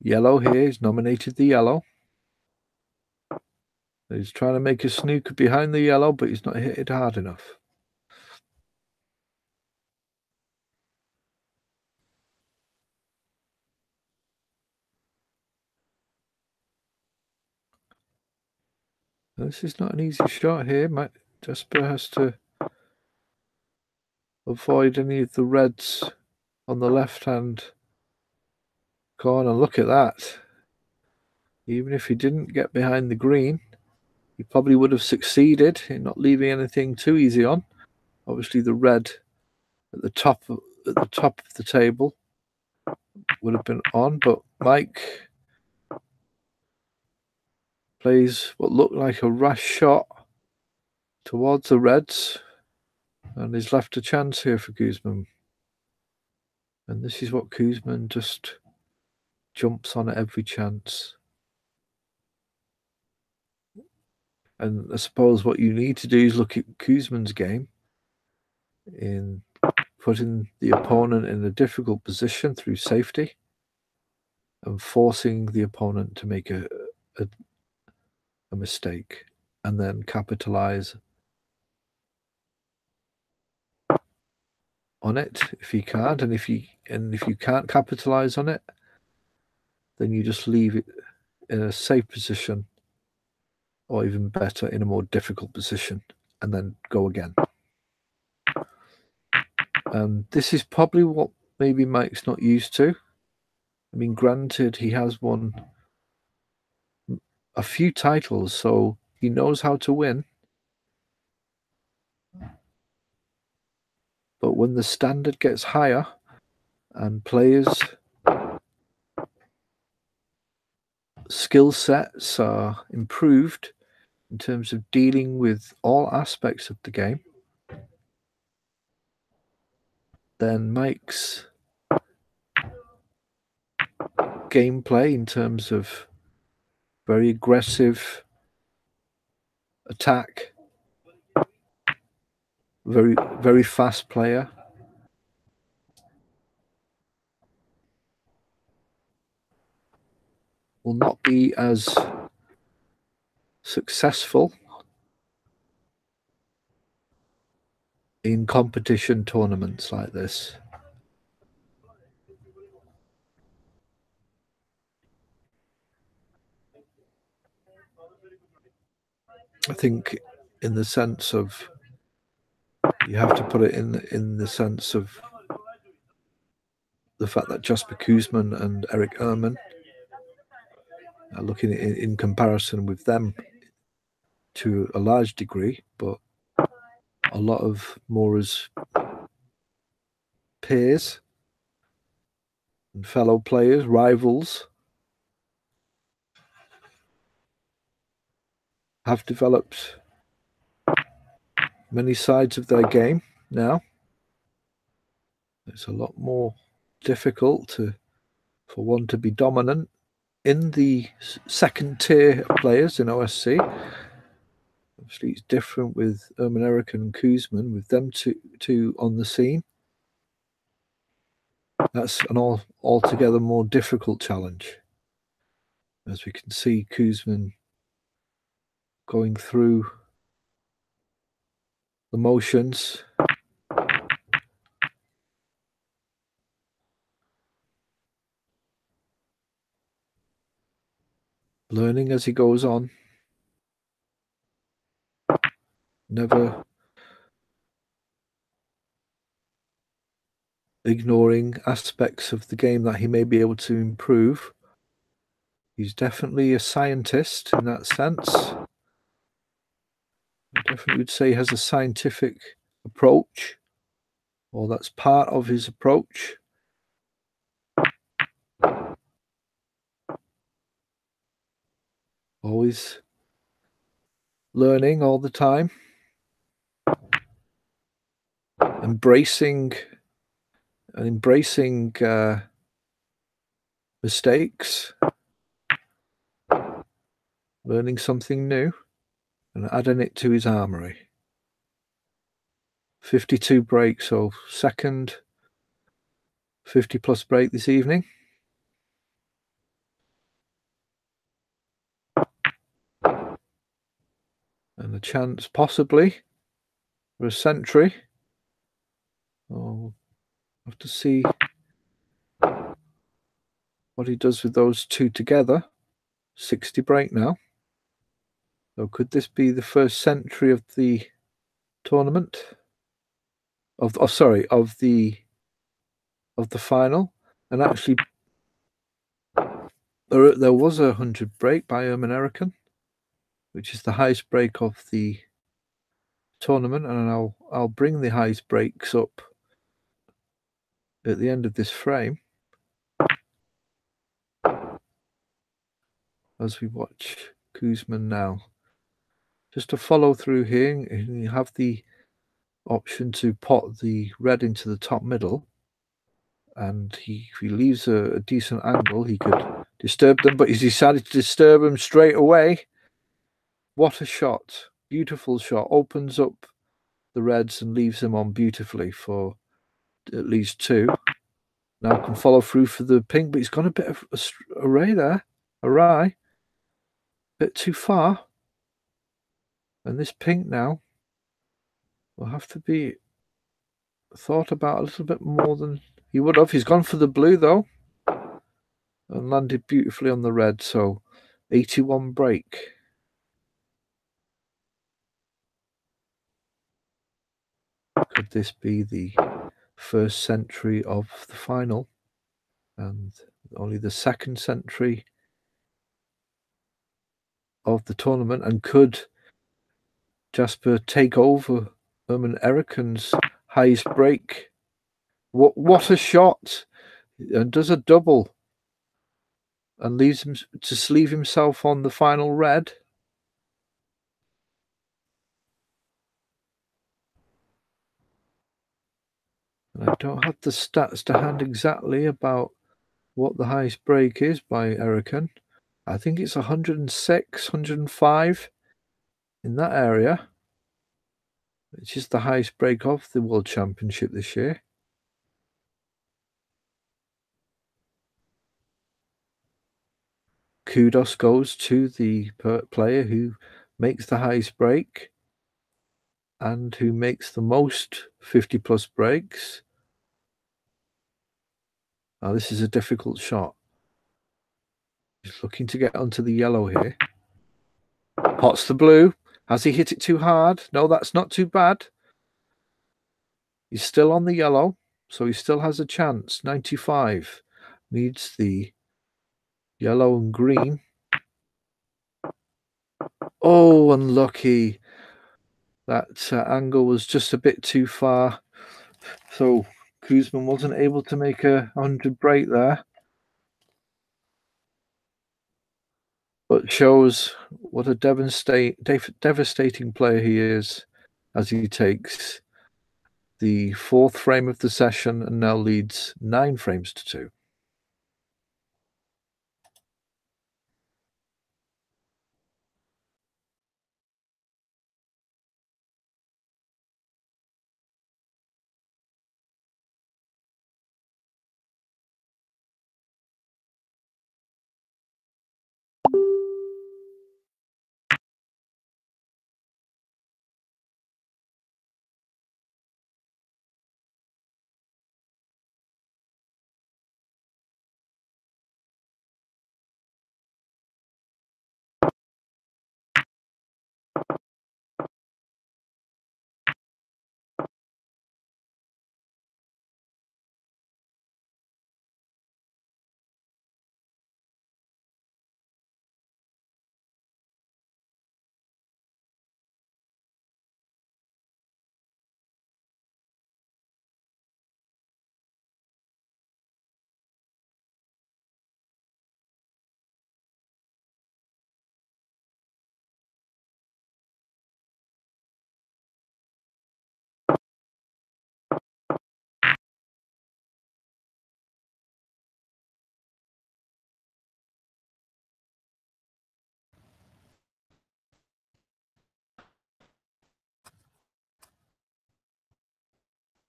[SPEAKER 1] Yellow here. He's nominated the yellow. He's trying to make a snooker behind the yellow, but he's not hit it hard enough. This is not an easy shot here. Jasper has to avoid any of the reds on the left-hand corner. Look at that. Even if he didn't get behind the green, he probably would have succeeded in not leaving anything too easy on. Obviously, the red at the top of the table would have been on, but Mike plays what looked like a rash shot towards the reds, and he's left a chance here for Kuzman. And this is what Kuzman just jumps on at every chance. And I suppose what you need to do is look at Kuzman's game in putting the opponent in a difficult position through safety and forcing the opponent to make a mistake and then capitalize on it if he can't. And if you can't capitalize on it, then you just leave it in a safe position, or even better, in a more difficult position, and then go again. This is probably what maybe Mike's not used to. I mean, granted, he has won a few titles, so he knows how to win. But when the standard gets higher and players' skill sets are improved in terms of dealing with all aspects of the game, then Mike's gameplay in terms of very aggressive attack, very, very fast player, will not be as successful in competition tournaments like this. I think in the sense of, you have to put it in the sense of the fact that Jasper Koosman and Eric Ehrman are looking at it in comparison with them to a large degree, but a lot of more as peers and fellow players, rivals, have developed many sides of their game now. It's a lot more difficult for one to be dominant in the second tier of players in OSC. Obviously, it's different with Erman Eric and Koosman, with them two on the scene. That's an altogether more difficult challenge. As we can see, Koosman going through the motions. Learning as he goes on. Never ignoring aspects of the game that he may be able to improve. He's definitely a scientist in that sense. I definitely would say he has a scientific approach, or that's part of his approach. Always learning all the time. Embracing mistakes. Learning something new and adding it to his armory. 52 breaks, so second 50 plus break this evening. And a chance possibly for a century. I'll have to see what he does with those two together. 60 break now. So could this be the first century of the tournament? Of the final? And actually, there was a 100 break by Erman Erican, which is the highest break of the tournament, and I'll bring the highest breaks up at the end of this frame as we watch Koosman now. Just to follow through here, you have the option to pot the red into the top middle, and if he leaves a decent angle, he could disturb them, but he's decided to disturb them straight away. What a shot. Beautiful shot. Opens up the reds and leaves them on beautifully for at least two. Now can follow through for the pink, but he's gone a bit of array there. Awry. Bit too far. And this pink now will have to be thought about a little bit more than he would have. He's gone for the blue though, and landed beautifully on the red. So 81 break. Could this be the first century of the final, and only the second century of the tournament? And could Jasper take over Erman Erican's highest break? What a shot! And does a double and leaves him to sleeve himself on the final red. And I don't have the stats to hand exactly about what the highest break is by Erican. I think it's 106, 105 in that area, which is the highest break of the World Championship this year. Kudos goes to the player who makes the highest break and who makes the most 50 plus breaks. Now this is a difficult shot. He's looking to get onto the yellow here. Pots the blue. Has he hit it too hard? No, that's not too bad. He's still on the yellow, so he still has a chance. 95 needs the yellow and green. Oh, unlucky. That angle was just a bit too far. So Koosman wasn't able to make a 100 break there. But shows what a devastating player he is as he takes the 4th frame of the session and now leads 9 frames to 2.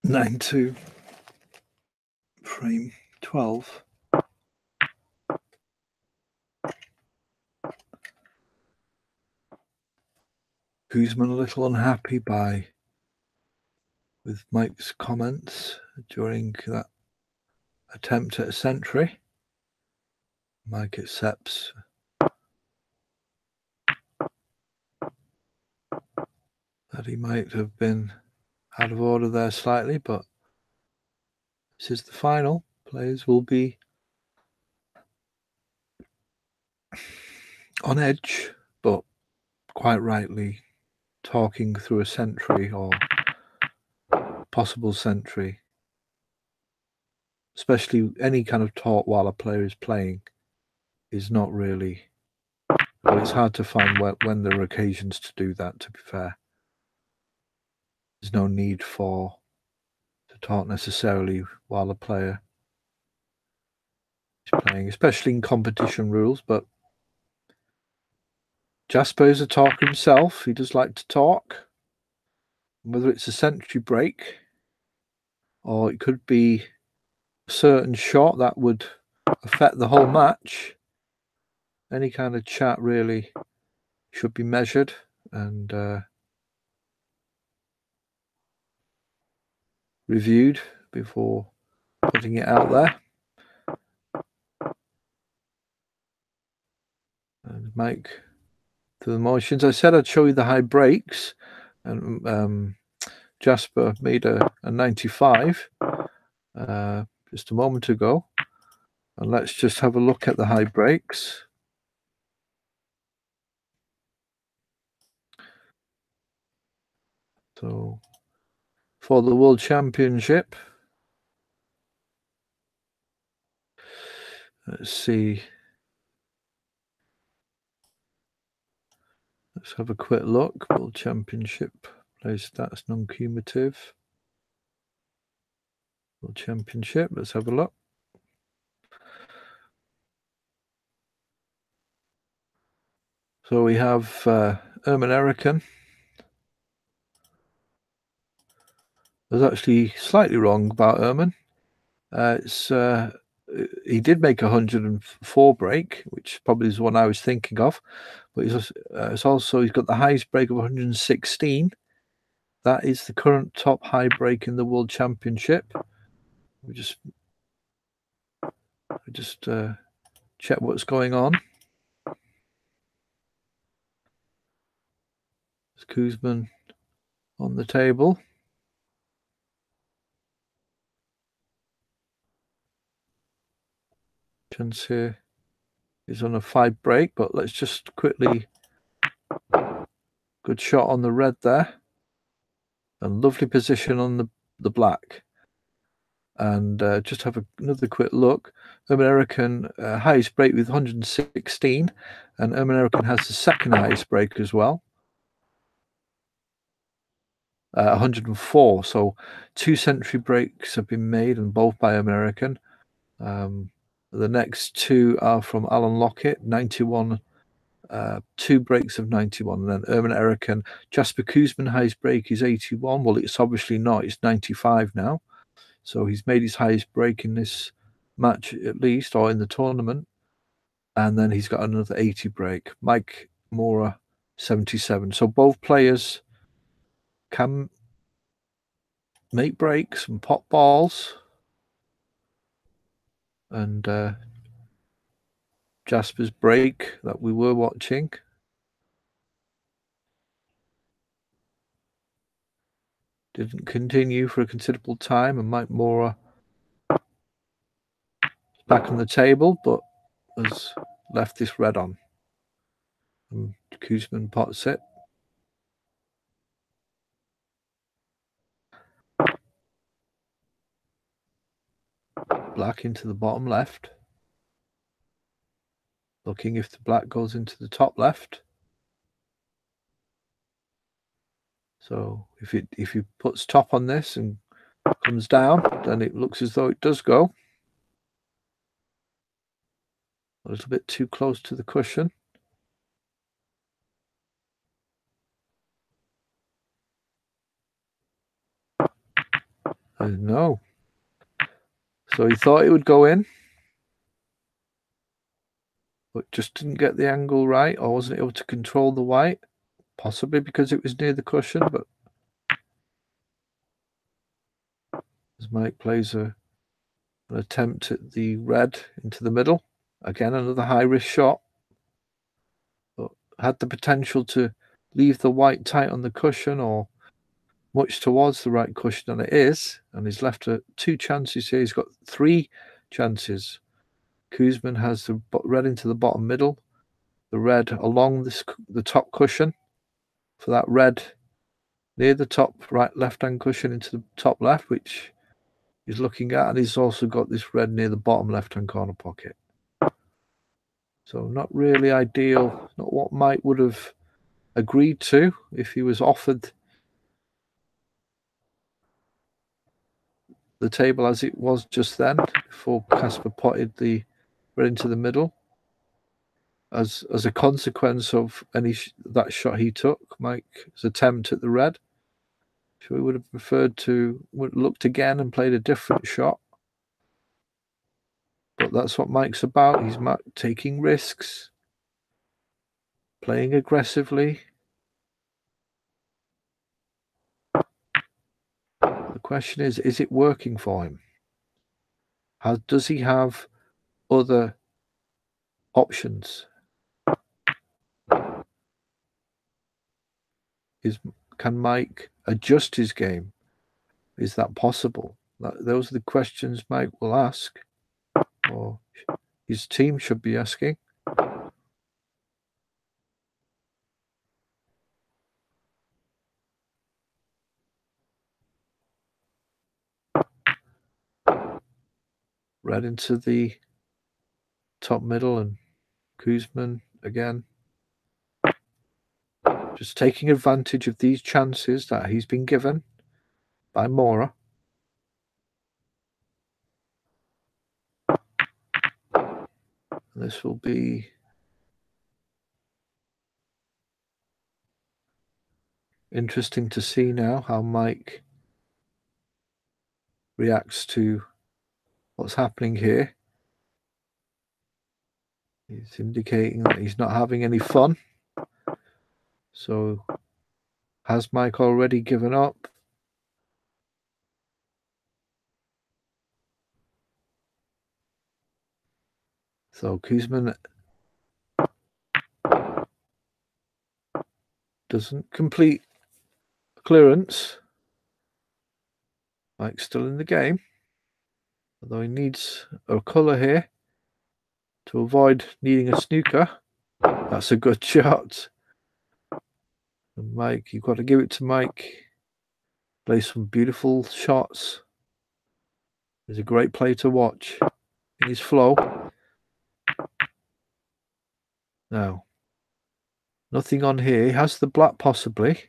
[SPEAKER 1] Nine two, frame 12. Koosman a little unhappy with Mike's comments during that attempt at a century. Mike accepts that he might have been out of order there slightly, but this is the final. Players will be on edge, but quite rightly talking through a century or possible century, especially any kind of talk while a player is playing, is not really, well, it's hard to find when there are occasions to do that, to be fair. There's no need to talk necessarily while a player is playing, especially in competition rules, but Jasper is a talker himself. He does like to talk. Whether it's a century break or it could be a certain shot that would affect the whole match, any kind of chat really should be measured and reviewed before putting it out there. And Mike, through the motions, I said I'd show you the high breaks, and Jasper made a 95 just a moment ago. And let's just have a look at the high breaks. So for the World Championship, let's see. Let's have a quick look. World Championship, play stats non-cumulative. World Championship, let's have a look. So we have Erman Erican. I was actually slightly wrong about Erman. He did make a 104 break, which probably is the one I was thinking of. But he's got the highest break of 116. That is the current top high break in the World Championship. We just check what's going on. Kuzman on the table. Chance here is on a 5 break, but let's just quickly. Good shot on the red there. And lovely position on the black. And just have another quick look. American highest break with 116, and American has the second highest break as well, 104. So 2 century breaks have been made, and both by American. The next 2 are from Alan Lockett, 91. 2 breaks of 91, and then American. Jasper Kuzman highest break is 81. Well, it's obviously not. It's 95 now. So he's made his highest break in this match at least, or in the tournament. And then he's got another 80 break. Mike Mora, 77. So both players can make breaks and pop balls. And Jasper's break that we were watching. Didn't continue for a considerable time, and Mike Mora back on the table, but has left this red on. And Kuzman pots it. Black into the bottom left. Looking if the black goes into the top left. So if he puts top on this and comes down, then it looks as though it does go. A little bit too close to the cushion. No. So he thought it would go in, but just didn't get the angle right, or wasn't able to control the white. Possibly because it was near the cushion, but as Mike plays an attempt at the red into the middle. Again, another high-risk shot. But had the potential to leave the white tight on the cushion, or much towards the right cushion, and it is. And he's left 2 chances here. He's got 3 chances. Kuzman has the red into the bottom middle, the red along the top cushion for that red near the top right left-hand cushion into the top left, which he's looking at, and he's also got this red near the bottom left-hand corner pocket. So not really ideal, not what Mike would have agreed to if he was offered the table as it was just then, before Casper potted the red into the middle. As a consequence of that shot he took, Mike's attempt at the red. So he would have preferred to looked again and played a different shot. But that's what Mike's about. He's taking risks, playing aggressively. The question is it working for him? Does he have other options? Can Mike adjust his game? Is that possible? Those are the questions Mike will ask, or his team should be asking. Red into the top middle, and Kuzman again. Just taking advantage of these chances that he's been given by Mora. This will be interesting to see now how Mike reacts to what's happening here. He's indicating that he's not having any fun. So has Mike already given up? So Kuzman doesn't complete clearance. Mike's still in the game, although he needs a colour here to avoid needing a snooker. That's a good shot. And Mike, you've got to give it to Mike. Plays some beautiful shots. He's a great player to watch in his flow. Now, nothing on here. He has the black possibly,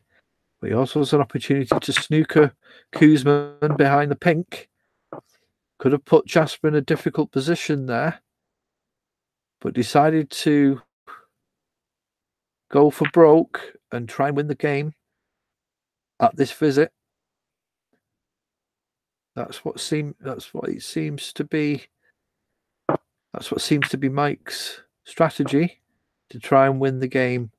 [SPEAKER 1] but he also has an opportunity to snooker Koosman behind the pink. Could have put Jasper in a difficult position there, but decided to go for broke and try and win the game at this visit. That's what it seems to be. That's what seems to be Mike's strategy, to try and win the game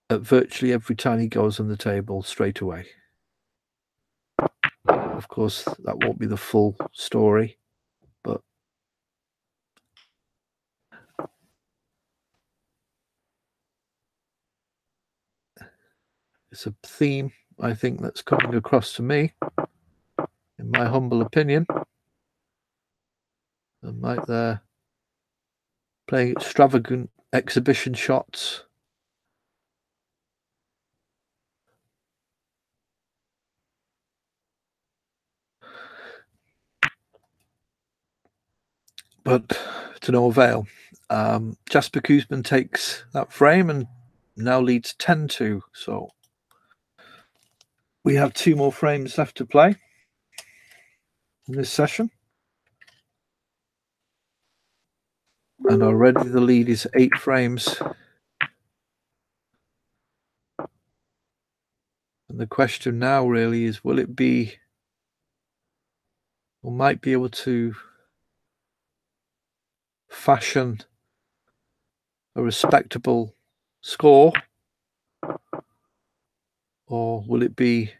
[SPEAKER 1] at virtually every time he goes on the table straight away. Of course, that won't be the full story, but it's a theme, I think, that's coming across to me, in my humble opinion. And Mike there playing extravagant exhibition shots. But to no avail. Jasper Koosman takes that frame and now leads 10-2. So we have 2 more frames left to play in this session. And already the lead is 8 frames. And the question now really is, will it be, or might be able to fashion a respectable score, or will it be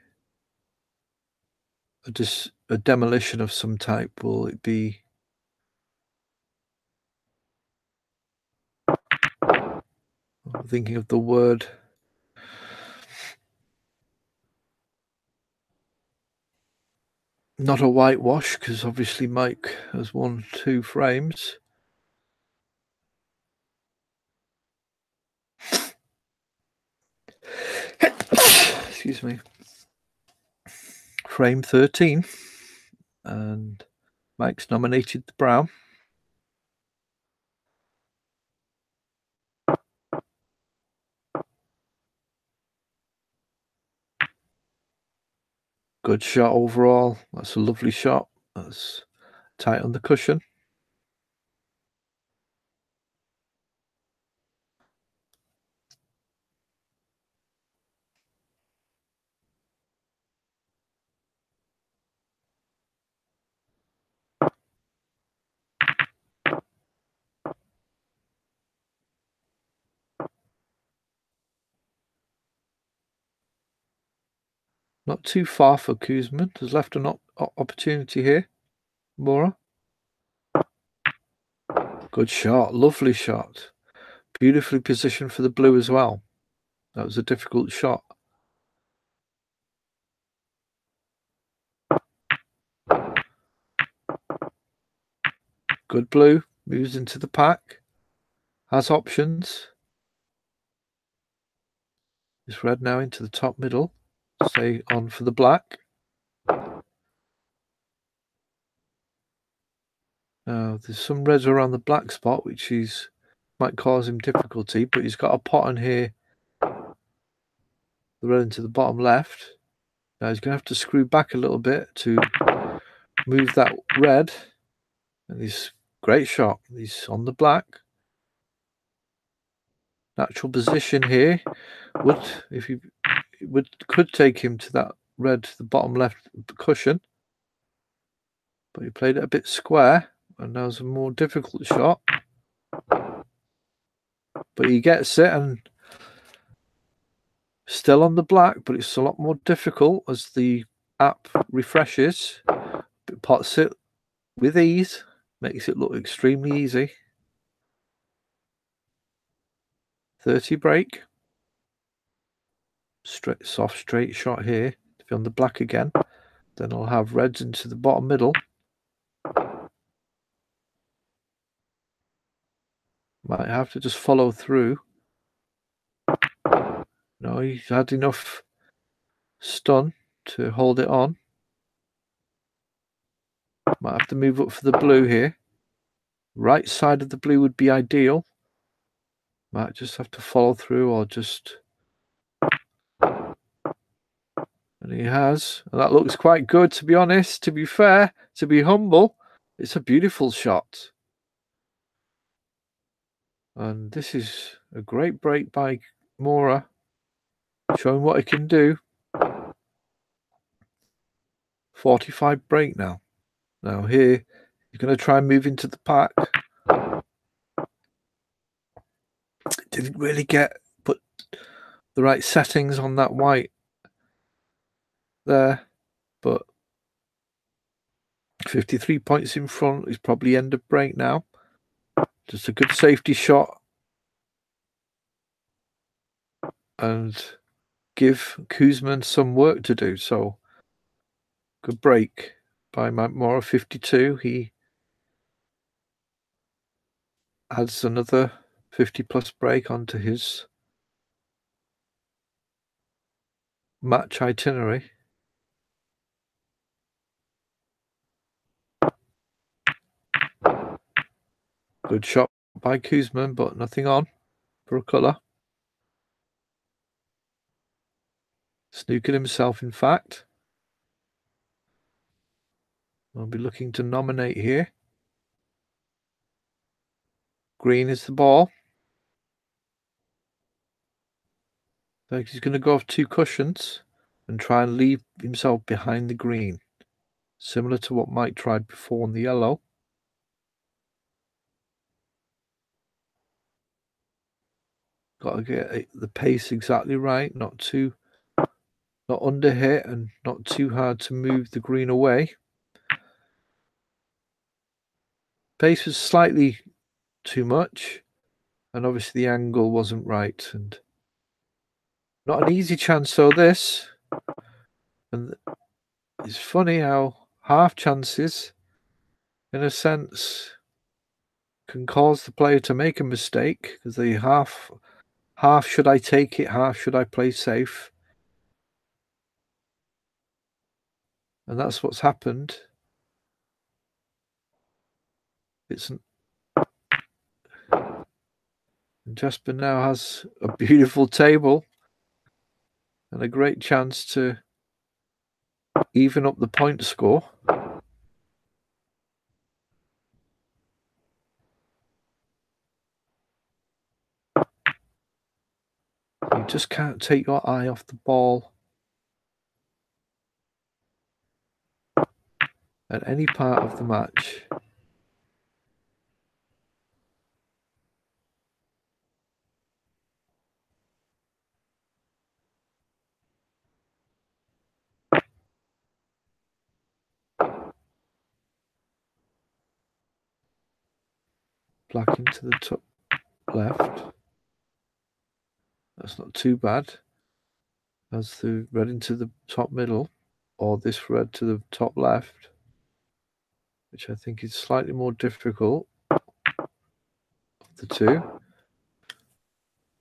[SPEAKER 1] a demolition of some type? Will it be I'm thinking of the word not a whitewash, because obviously Mike has won 2 frames. Excuse me. Frame 13, and Mike's nominated the brown. Good shot overall. That's a lovely shot. That's tight on the cushion. Not too far for Koosman. Has left an opportunity here. Mora. Good shot. Lovely shot. Beautifully positioned for the blue as well. That was a difficult shot. Good blue. Moves into the pack. Has options. Is red now into the top middle. Stay on for the black. Now, there's some reds around the black spot, which might cause him difficulty, but he's got a pot on here. The red into the bottom left. Now he's going to have to screw back a little bit to move that red. And he's great shot. He's on the black. Natural position here could take him to that red, the bottom left cushion. But he played it a bit square, and that was a more difficult shot. But he gets it, and still on the black, but it's a lot more difficult as the app refreshes. But pots it with ease, makes it look extremely easy. 30 break. Straight, soft, straight shot here to be on the black again. Then I'll have reds into the bottom middle. Might have to just follow through. No, he's had enough stun to hold it on. Might have to move up for the blue here. Right side of the blue would be ideal. Might just have to follow through or just... And he has. And that looks quite good, to be honest. To be fair, to be humble, it's a beautiful shot. And this is a great break by Mora, showing what he can do. 45 break now. Now here, you're going to try and move into the pack. Didn't really put the right settings on that white there, but 53 points in front is probably end of break now. Just a good safety shot and give Kuzman some work to do. So good break by Mora, 52. He adds another 50 plus break onto his match itinerary. Good shot by Kuzman, but nothing on for a colour. Snookered himself, in fact. I'll be looking to nominate here. Green is the ball. So he's going to go off 2 cushions and try and leave himself behind the green. Similar to what Mike tried before on the yellow. Got to get the pace exactly right, not under hit and not too hard to move the green away. Pace was slightly too much, and obviously the angle wasn't right, and not an easy chance. So this, and it's funny how half chances, in a sense, can cause the player to make a mistake, because the half should I take it, half should I play safe, and that's what's happened. Jasper now has a beautiful table and a great chance to even up the point score. You just can't take your eye off the ball at any part of the match. Black into the top left. That's not too bad. That's the red into the top middle, or this red to the top left, which I think is slightly more difficult of the two.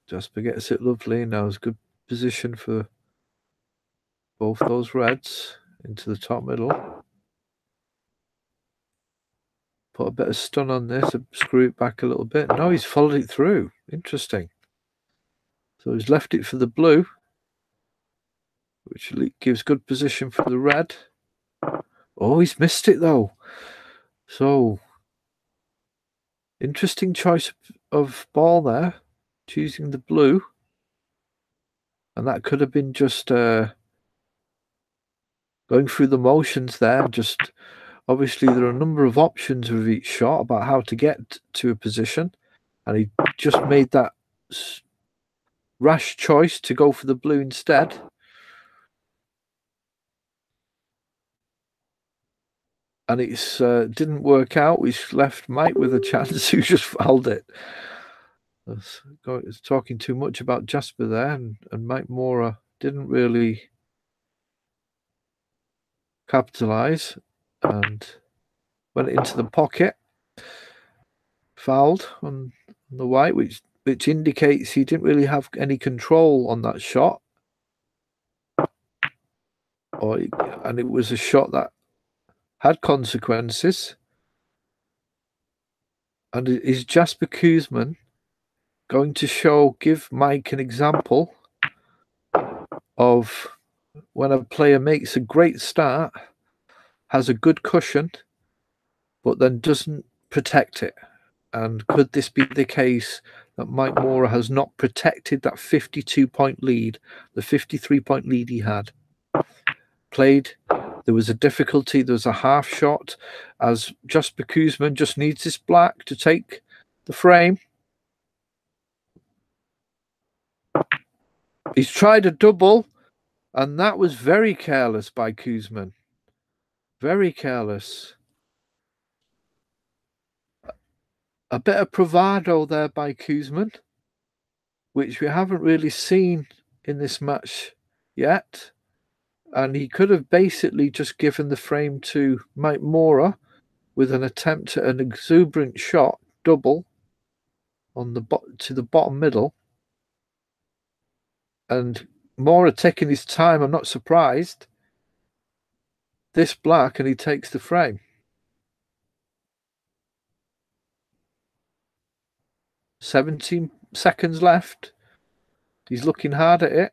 [SPEAKER 1] Jasper gets it lovely. Now it's a good position for both those reds into the top middle. Put a bit of stun on this and screw it back a little bit. No, he's followed it through. Interesting. So he's left it for the blue, which gives good position for the red. Oh, he's missed it though. So, interesting choice of ball there, choosing the blue. And that could have been just going through the motions there. Just obviously there are a number of options with each shot about how to get to a position. And he just made that rash choice to go for the blue instead. And it's didn't work out, which left Mike with a chance who just fouled it. was talking too much about Jasper there, and Mike Mora didn't really capitalise and went into the pocket, fouled on the white, which indicates he didn't really have any control on that shot, and it was a shot that had consequences. And is Jasper Koosman going to give Mike an example of when a player makes a great start, has a good cushion, but then doesn't protect it? And could this be the case that Mike Mora has not protected that 52-point lead, the 53-point lead he had? Played, there was a difficulty, there was a half shot, as Jasper Koosman just needs this black to take the frame. He's tried a double, and that was very careless by Koosman. Very careless. A bit of bravado there by Koosman, which we haven't really seen in this match yet. And he could have basically just given the frame to Mike Mora with an attempt at an exuberant shot, double, on to the bottom middle. And Mora taking his time, I'm not surprised. This black, and he takes the frame. 17 seconds left. He's looking hard at it.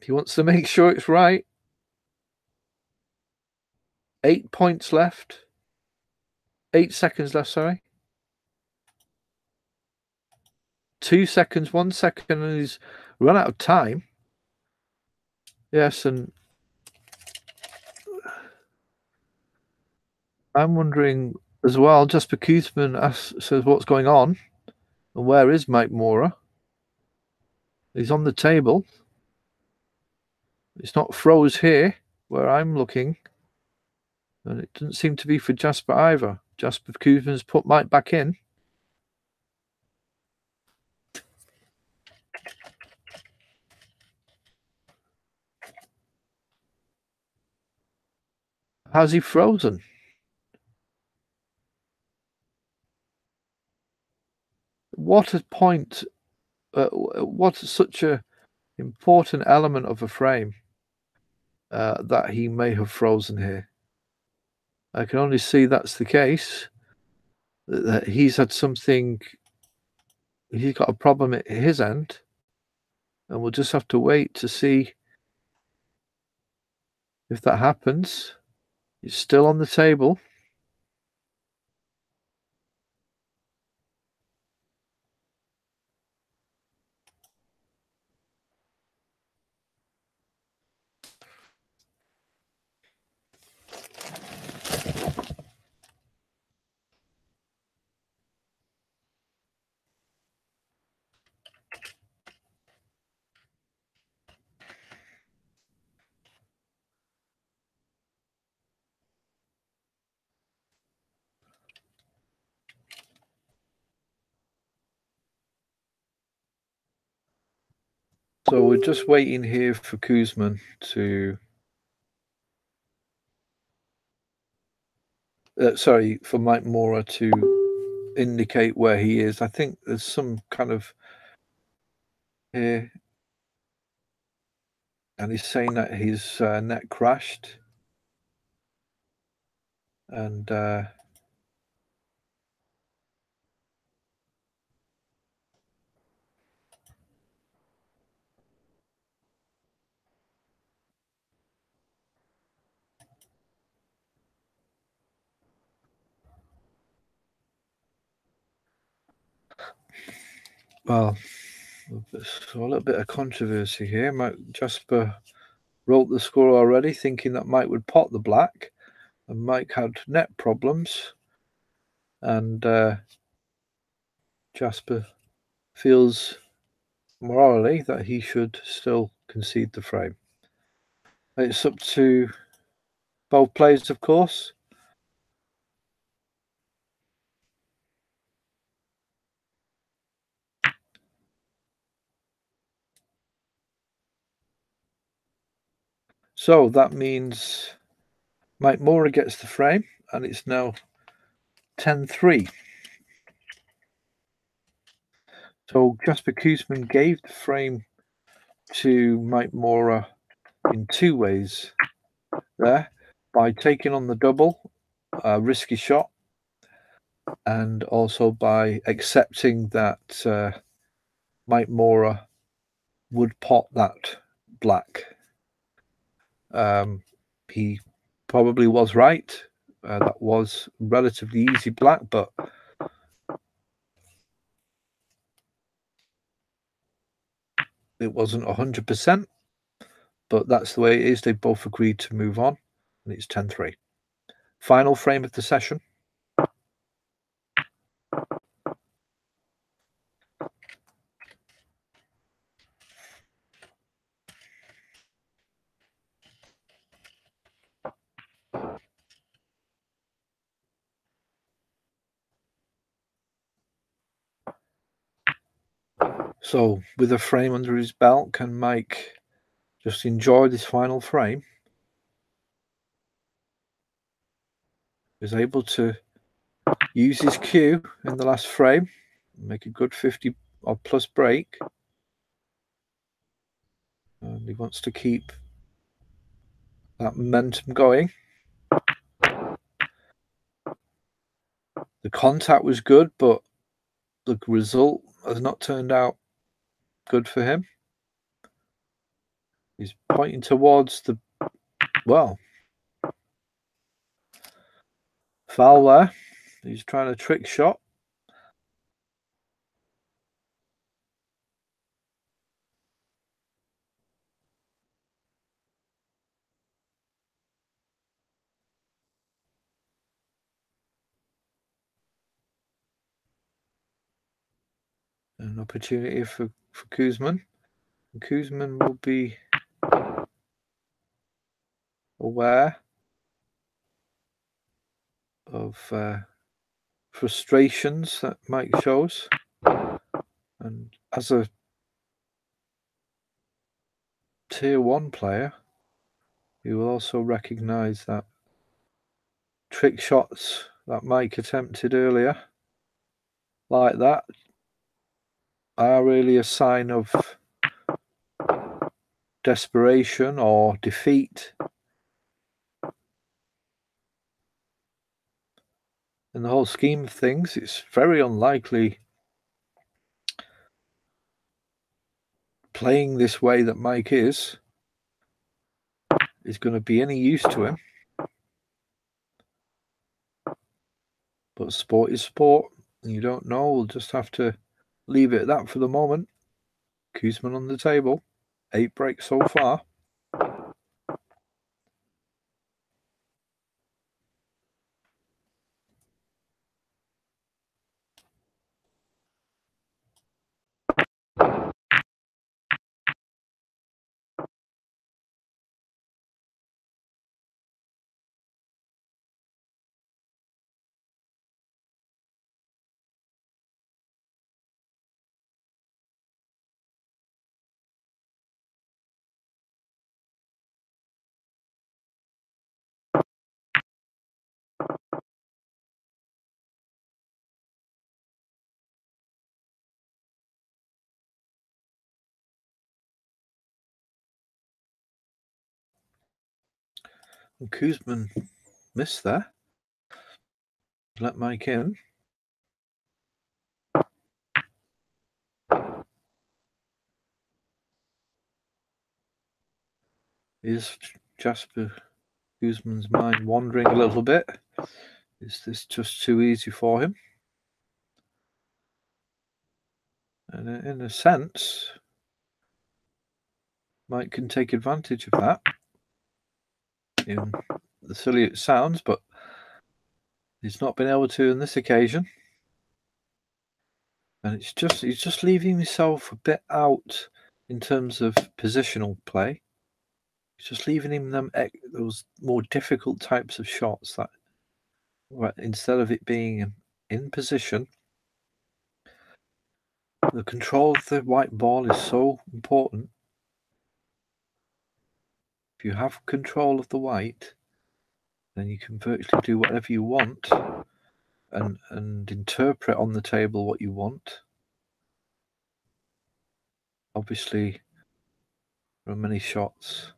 [SPEAKER 1] He wants to make sure it's right. 8 points left. 8 seconds left, sorry. 2 seconds, 1 second, and he's run out of time. Yes, and I'm wondering as well, Jasper Koosman says, what's going on? And where is Mike Mora? He's on the table. It's not froze here where I'm looking. And it doesn't seem to be for Jasper either. Jasper Koosman's put Mike back in. How's he frozen? What a point. What such a important element of a frame that he may have frozen here. I can only see that's the case. That he's had something. He's got a problem at his end, and we'll just have to wait to see if that happens. It's still on the table. So we're just waiting here for Koosman to... for Mike Mora to indicate where he is. I think there's some kind of... here. And he's saying that his net crashed. And... well, a little bit of controversy here. Jasper wrote the score already, thinking that Mike would pot the black, and Mike had net problems, and Jasper feels morally that he should still concede the frame. It's up to both players, of course. So that means Mike Mora gets the frame, and it's now 10-3. So Jasper Koosman gave the frame to Mike Mora in two ways there, by taking on the double, risky shot, and also by accepting that Mike Mora would pot that black. He probably was right. That was relatively easy black, but it wasn't 100%. But that's the way it is. They both agreed to move on, and it's 10-3. Final frame of the session. So with a frame under his belt, can Mike just enjoy this final frame? He was able to use his cue in the last frame, make a good 50 or plus break. And he wants to keep that momentum going. The contact was good, but the result has not turned out good for him. He's pointing towards the, well, foul there. He's trying a trick shot. An opportunity for Koosman. And Koosman will be aware of frustrations that Mike shows. And as a tier 1 player, you will also recognize that trick shots that Mike attempted earlier, like that, are really a sign of desperation or defeat. In the whole scheme of things, it's very unlikely playing this way that Mike is going to be any use to him. But sport is sport, and you don't know. We'll just have to leave it at that for the moment. Koosman on the table, 8 breaks so far. And Koosman missed there. Let Mike in. Is Jasper Koosman's mind wandering a little bit? Is this just too easy for him? And in a sense, Mike can take advantage of that. In the silly it sounds, but he's not been able to on this occasion. And he's just leaving himself a bit out in terms of positional play. He's just leaving him those more difficult types of shots that, instead of it being in position, the control of the white ball is so important. If you have control of the white, then you can virtually do whatever you want and interpret on the table what you want. Obviously, there are many shots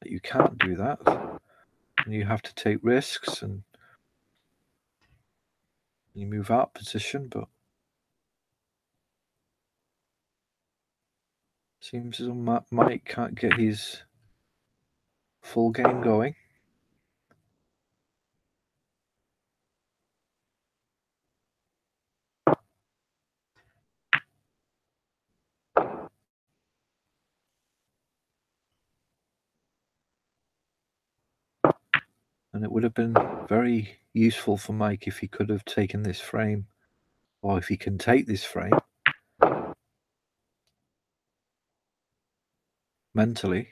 [SPEAKER 1] that you can't do that, and you have to take risks and you move out position, but seems as though Mike can't get his full game going. And it would have been very useful for Mike if he could have taken this frame, or if he can take this frame mentally.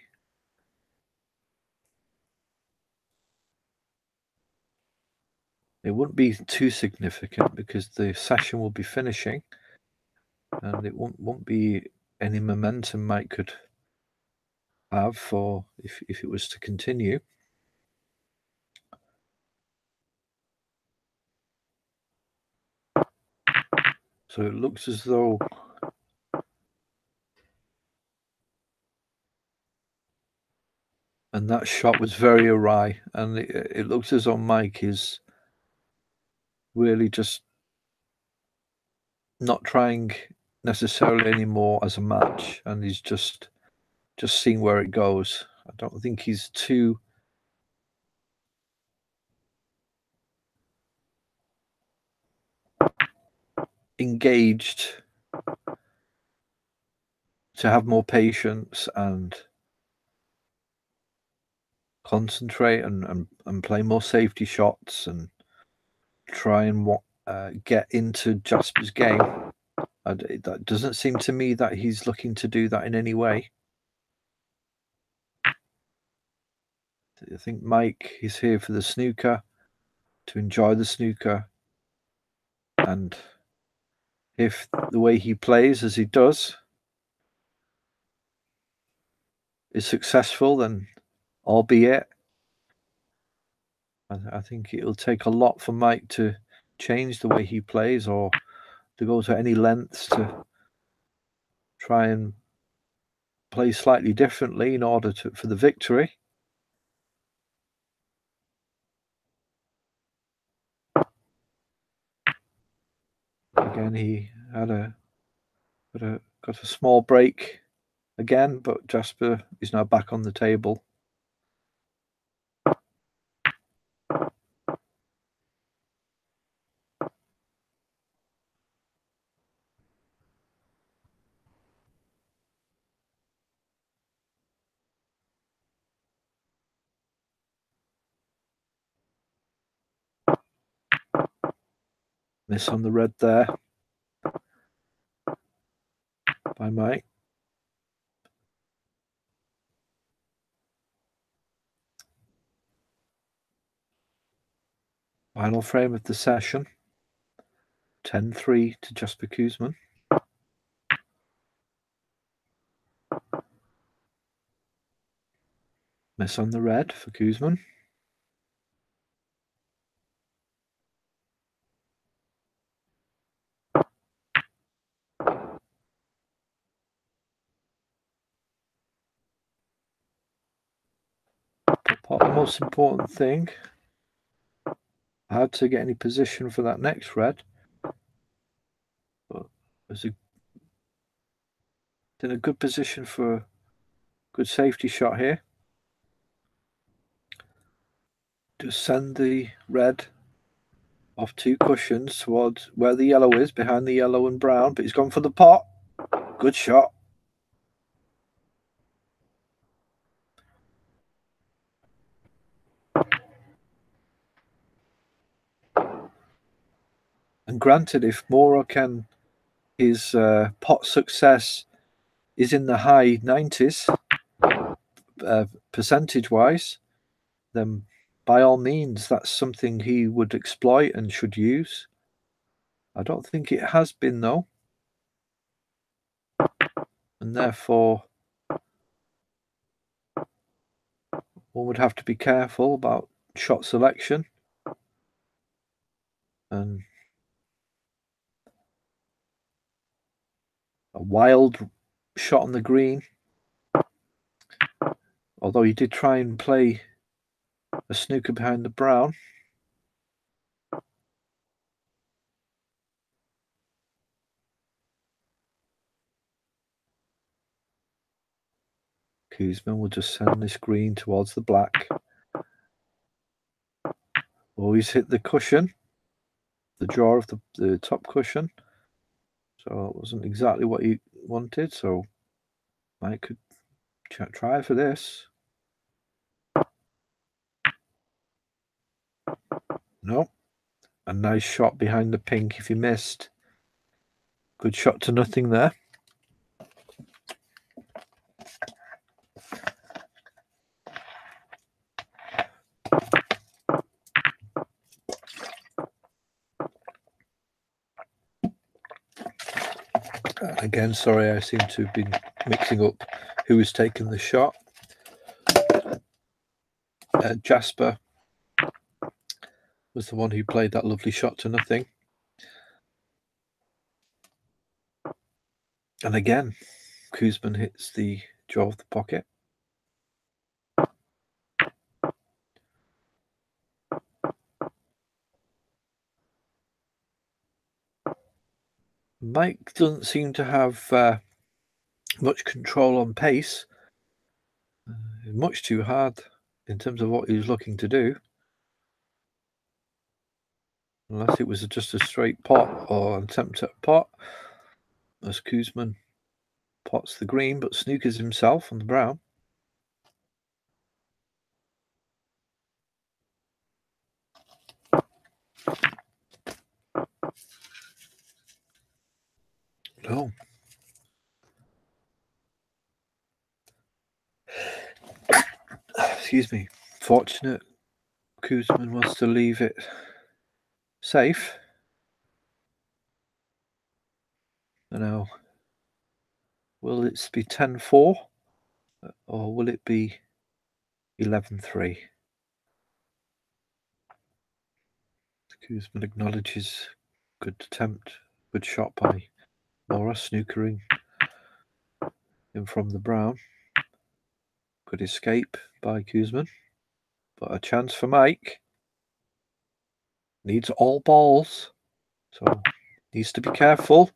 [SPEAKER 1] It wouldn't be too significant because the session will be finishing, and it won't be any momentum Mike could have for if it was to continue. So it looks as though and that shot was very awry, and it looks as though Mike is really just not trying necessarily anymore as a match, and he's just seeing where it goes. I don't think he's too engaged to have more patience and concentrate and play more safety shots and try and get into Jasper's game. That doesn't seem to me that he's looking to do that in any way. I think Mike is here for the snooker, to enjoy the snooker, and if the way he plays as he does is successful, then albeit, I think it'll take a lot for Mike to change the way he plays or to go to any lengths to try and play slightly differently in order for the victory. Again, he had got a small break again, but Jasper is now back on the table. Miss on the red there by Mike. Final frame of the session. 10-3 to Jasper Kuzman. Miss on the red for Kuzman. The most important thing, hard to get any position for that next red, but it's in a good position for a good safety shot here. Just send the red off 2 cushions towards where the yellow is, behind the yellow and brown, but he's gone for the pot. Good shot. And granted, if Moro can, his pot success is in the high 90s percentage-wise, then by all means, that's something he would exploit and should use. I don't think it has been, though. And therefore, one would have to be careful about shot selection. And a wild shot on the green. Although he did try and play a snooker behind the brown. Koosman will just send this green towards the black. Always hit the cushion, the draw of the top cushion. So it wasn't exactly what he wanted. So Mike could try for this. No. A nice shot behind the pink if he missed. Good shot to nothing there. Again, sorry, I seem to have been mixing up who was taking the shot. Jasper was the one who played that lovely shot to nothing. And again, Koosman hits the jaw of the pocket. Mike doesn't seem to have much control on pace. Much too hard in terms of what he was looking to do. Unless it was just a straight pot or an attempt at a pot. As Koosman pots the green, but snookers himself on the brown. No. Excuse me. Fortunate Koosman wants to leave it safe. And now, will it be 10-4 or will it be 11-3? Koosman acknowledges good attempt, good shot by Mora, snookering in from the brown. Good escape by Koosman, but a chance for Mike. Needs all balls, so needs to be careful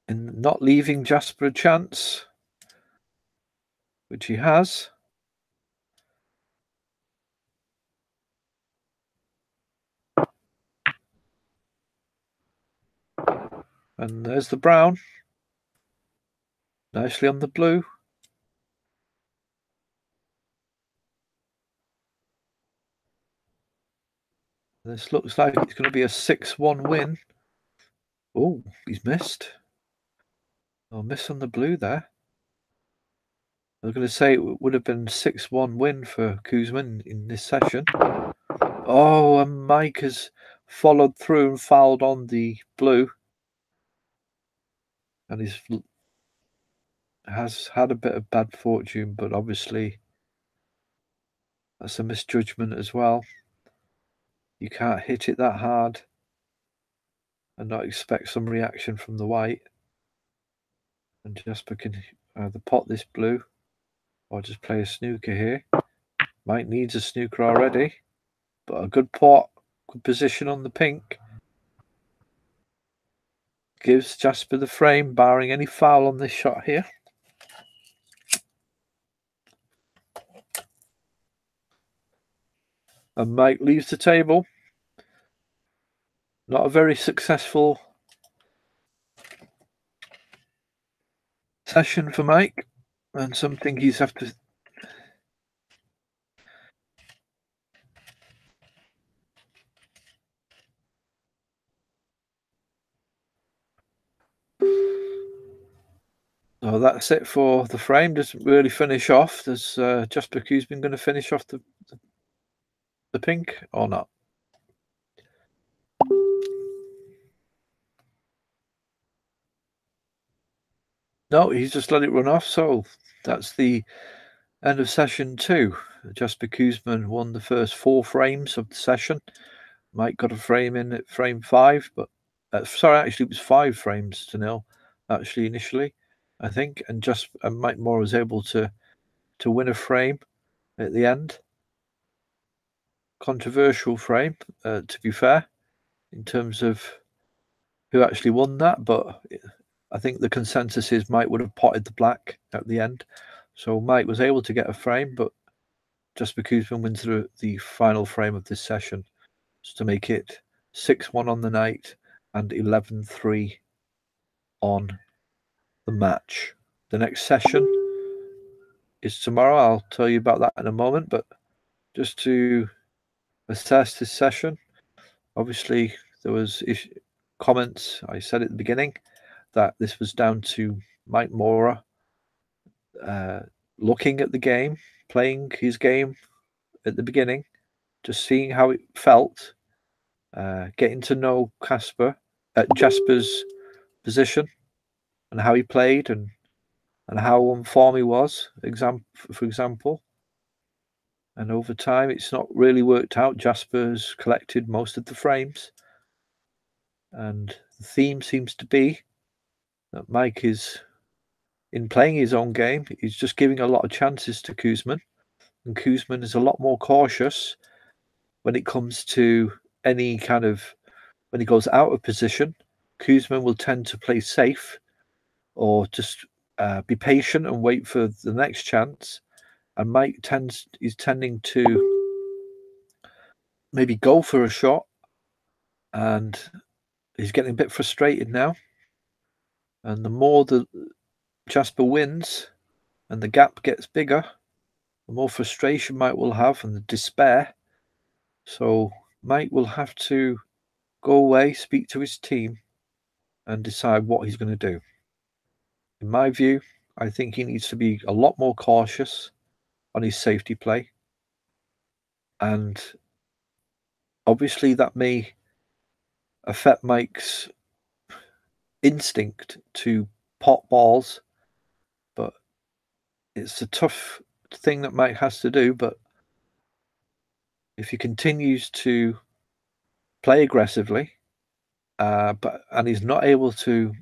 [SPEAKER 1] in not leaving Jasper a chance, which he has. And there's the brown. Nicely on the blue. This looks like it's going to be a 6-1 win. Oh, he's missed. Oh, miss on the blue there. I was going to say it would have been 6-1 win for Koosman in this session. Oh, and Mike has followed through and fouled on the blue. And has had a bit of bad fortune, but obviously that's a misjudgment as well. You can't hit it that hard and not expect some reaction from the white. And Jasper can either pot this blue or just play a snooker here. Mike needs a snooker already, but a good pot, good position on the pink. Gives Jasper the frame, barring any foul on this shot here. And Mike leaves the table. Not a very successful session for Mike, and something he's have to. Oh, that's it for the frame. Doesn't really finish off. Does Jasper Koosman going to finish off the pink or not? No, he's just let it run off. So that's the end of session 2. Jasper Koosman won the first 4 frames of the session. Mike got a frame in at frame 5, but sorry, actually it was 5 frames to nil actually initially, I think, and Mike Moore was able to win a frame at the end. Controversial frame, to be fair, in terms of who actually won that, but I think the consensus is Mike would have potted the black at the end. So Mike was able to get a frame, but Jasper Koosman wins the final frame of this session, to make it 6-1 on the night and 11-3 on the match. The next session is tomorrow. I'll tell you about that in a moment, but just to assess this session, obviously there was comments. I said at the beginning that this was down to Mike Moore looking at the game, playing his game at the beginning, just seeing how it felt, getting to know Jasper's position and how he played and how on form he was, for example. And over time, it's not really worked out. Jasper's collected most of the frames. And the theme seems to be that Mike is, in playing his own game, he's just giving a lot of chances to Koosman. And Koosman is a lot more cautious when it comes to any kind of, when he goes out of position. Koosman will tend to play safe or just be patient and wait for the next chance. And Mike is tending to maybe go for a shot, and he's getting a bit frustrated now. And the more that Jasper wins and the gap gets bigger, the more frustration Mike will have and the despair. So Mike will have to go away, speak to his team, and decide what he's going to do. In my view, I think he needs to be a lot more cautious on his safety play. And obviously that may affect Mike's instinct to pot balls, but it's a tough thing that Mike has to do. But if he continues to play aggressively, and he's not able to,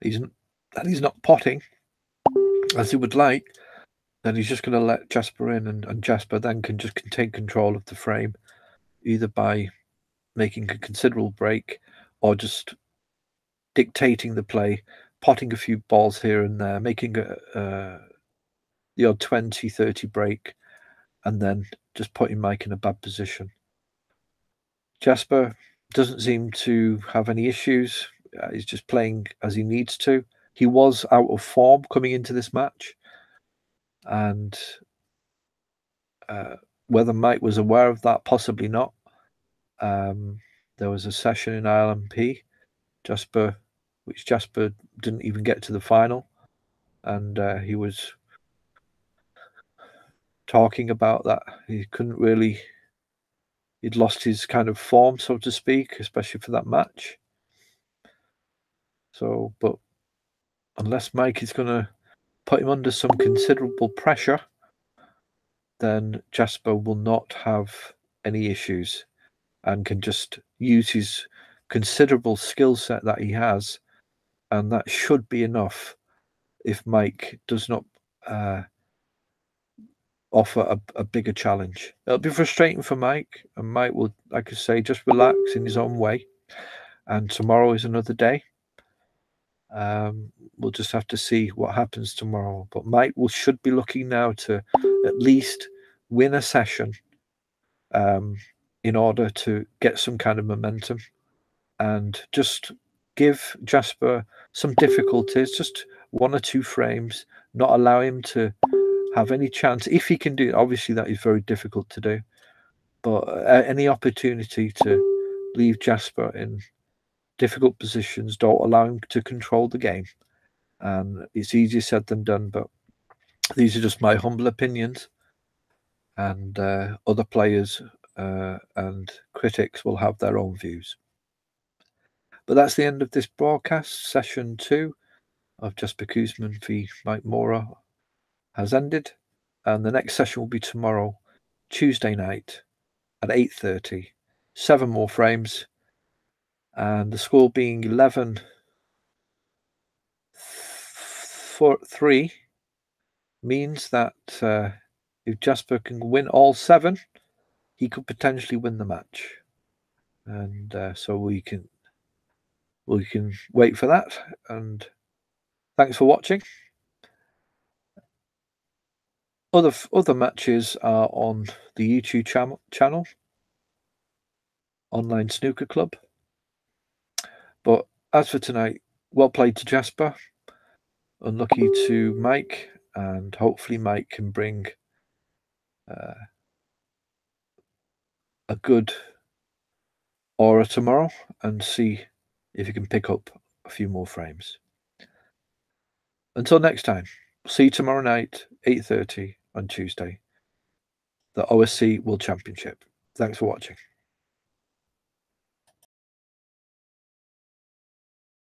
[SPEAKER 1] he's not potting as he would like, then he's just going to let Jasper in, and Jasper then can just take control of the frame, either by making a considerable break or just dictating the play, potting a few balls here and there, making the odd 20-30 break, and then just putting Mike in a bad position. Jasper doesn't seem to have any issues. He's just playing as he needs to. He was out of form coming into this match, and whether Mike was aware of that, possibly not. There was a session in ILMP, which Jasper didn't even get to the final, and he was talking about that. He'd lost his kind of form, so to speak, especially for that match. So, but unless Mike is going to put him under some considerable pressure, then Jasper will not have any issues and can just use his considerable skill set that he has, and that should be enough if Mike does not offer a bigger challenge. It'll be frustrating for Mike, and Mike will, like I say, just relax in his own way. And tomorrow is another day. We'll just have to see what happens tomorrow. But Mike should be looking now to at least win a session in order to get some kind of momentum and just give Jasper some difficulties, just 1 or 2 frames, not allow him to have any chance. If he can do it, obviously that is very difficult to do, but any opportunity to leave Jasper in difficult positions, don't allow him to control the game. And it's easier said than done, but these are just my humble opinions, and other players and critics will have their own views. But that's the end of this broadcast, session 2 of Jasper Koosman v Mike Mora has ended, and the next session will be tomorrow, Tuesday night at 8:30. 7 more frames, and the score being 11-3 means that if Jasper can win all 7, he could potentially win the match. And so we can wait for that. And thanks for watching. Other matches are on the YouTube channel, Online Snooker Club. But as for tonight, well played to Jasper. Unlucky to Mike, and hopefully Mike can bring a good aura tomorrow and see if he can pick up a few more frames. Until next time, see you tomorrow night, 8:30 on Tuesday, the OSC World Championship. Thanks for watching.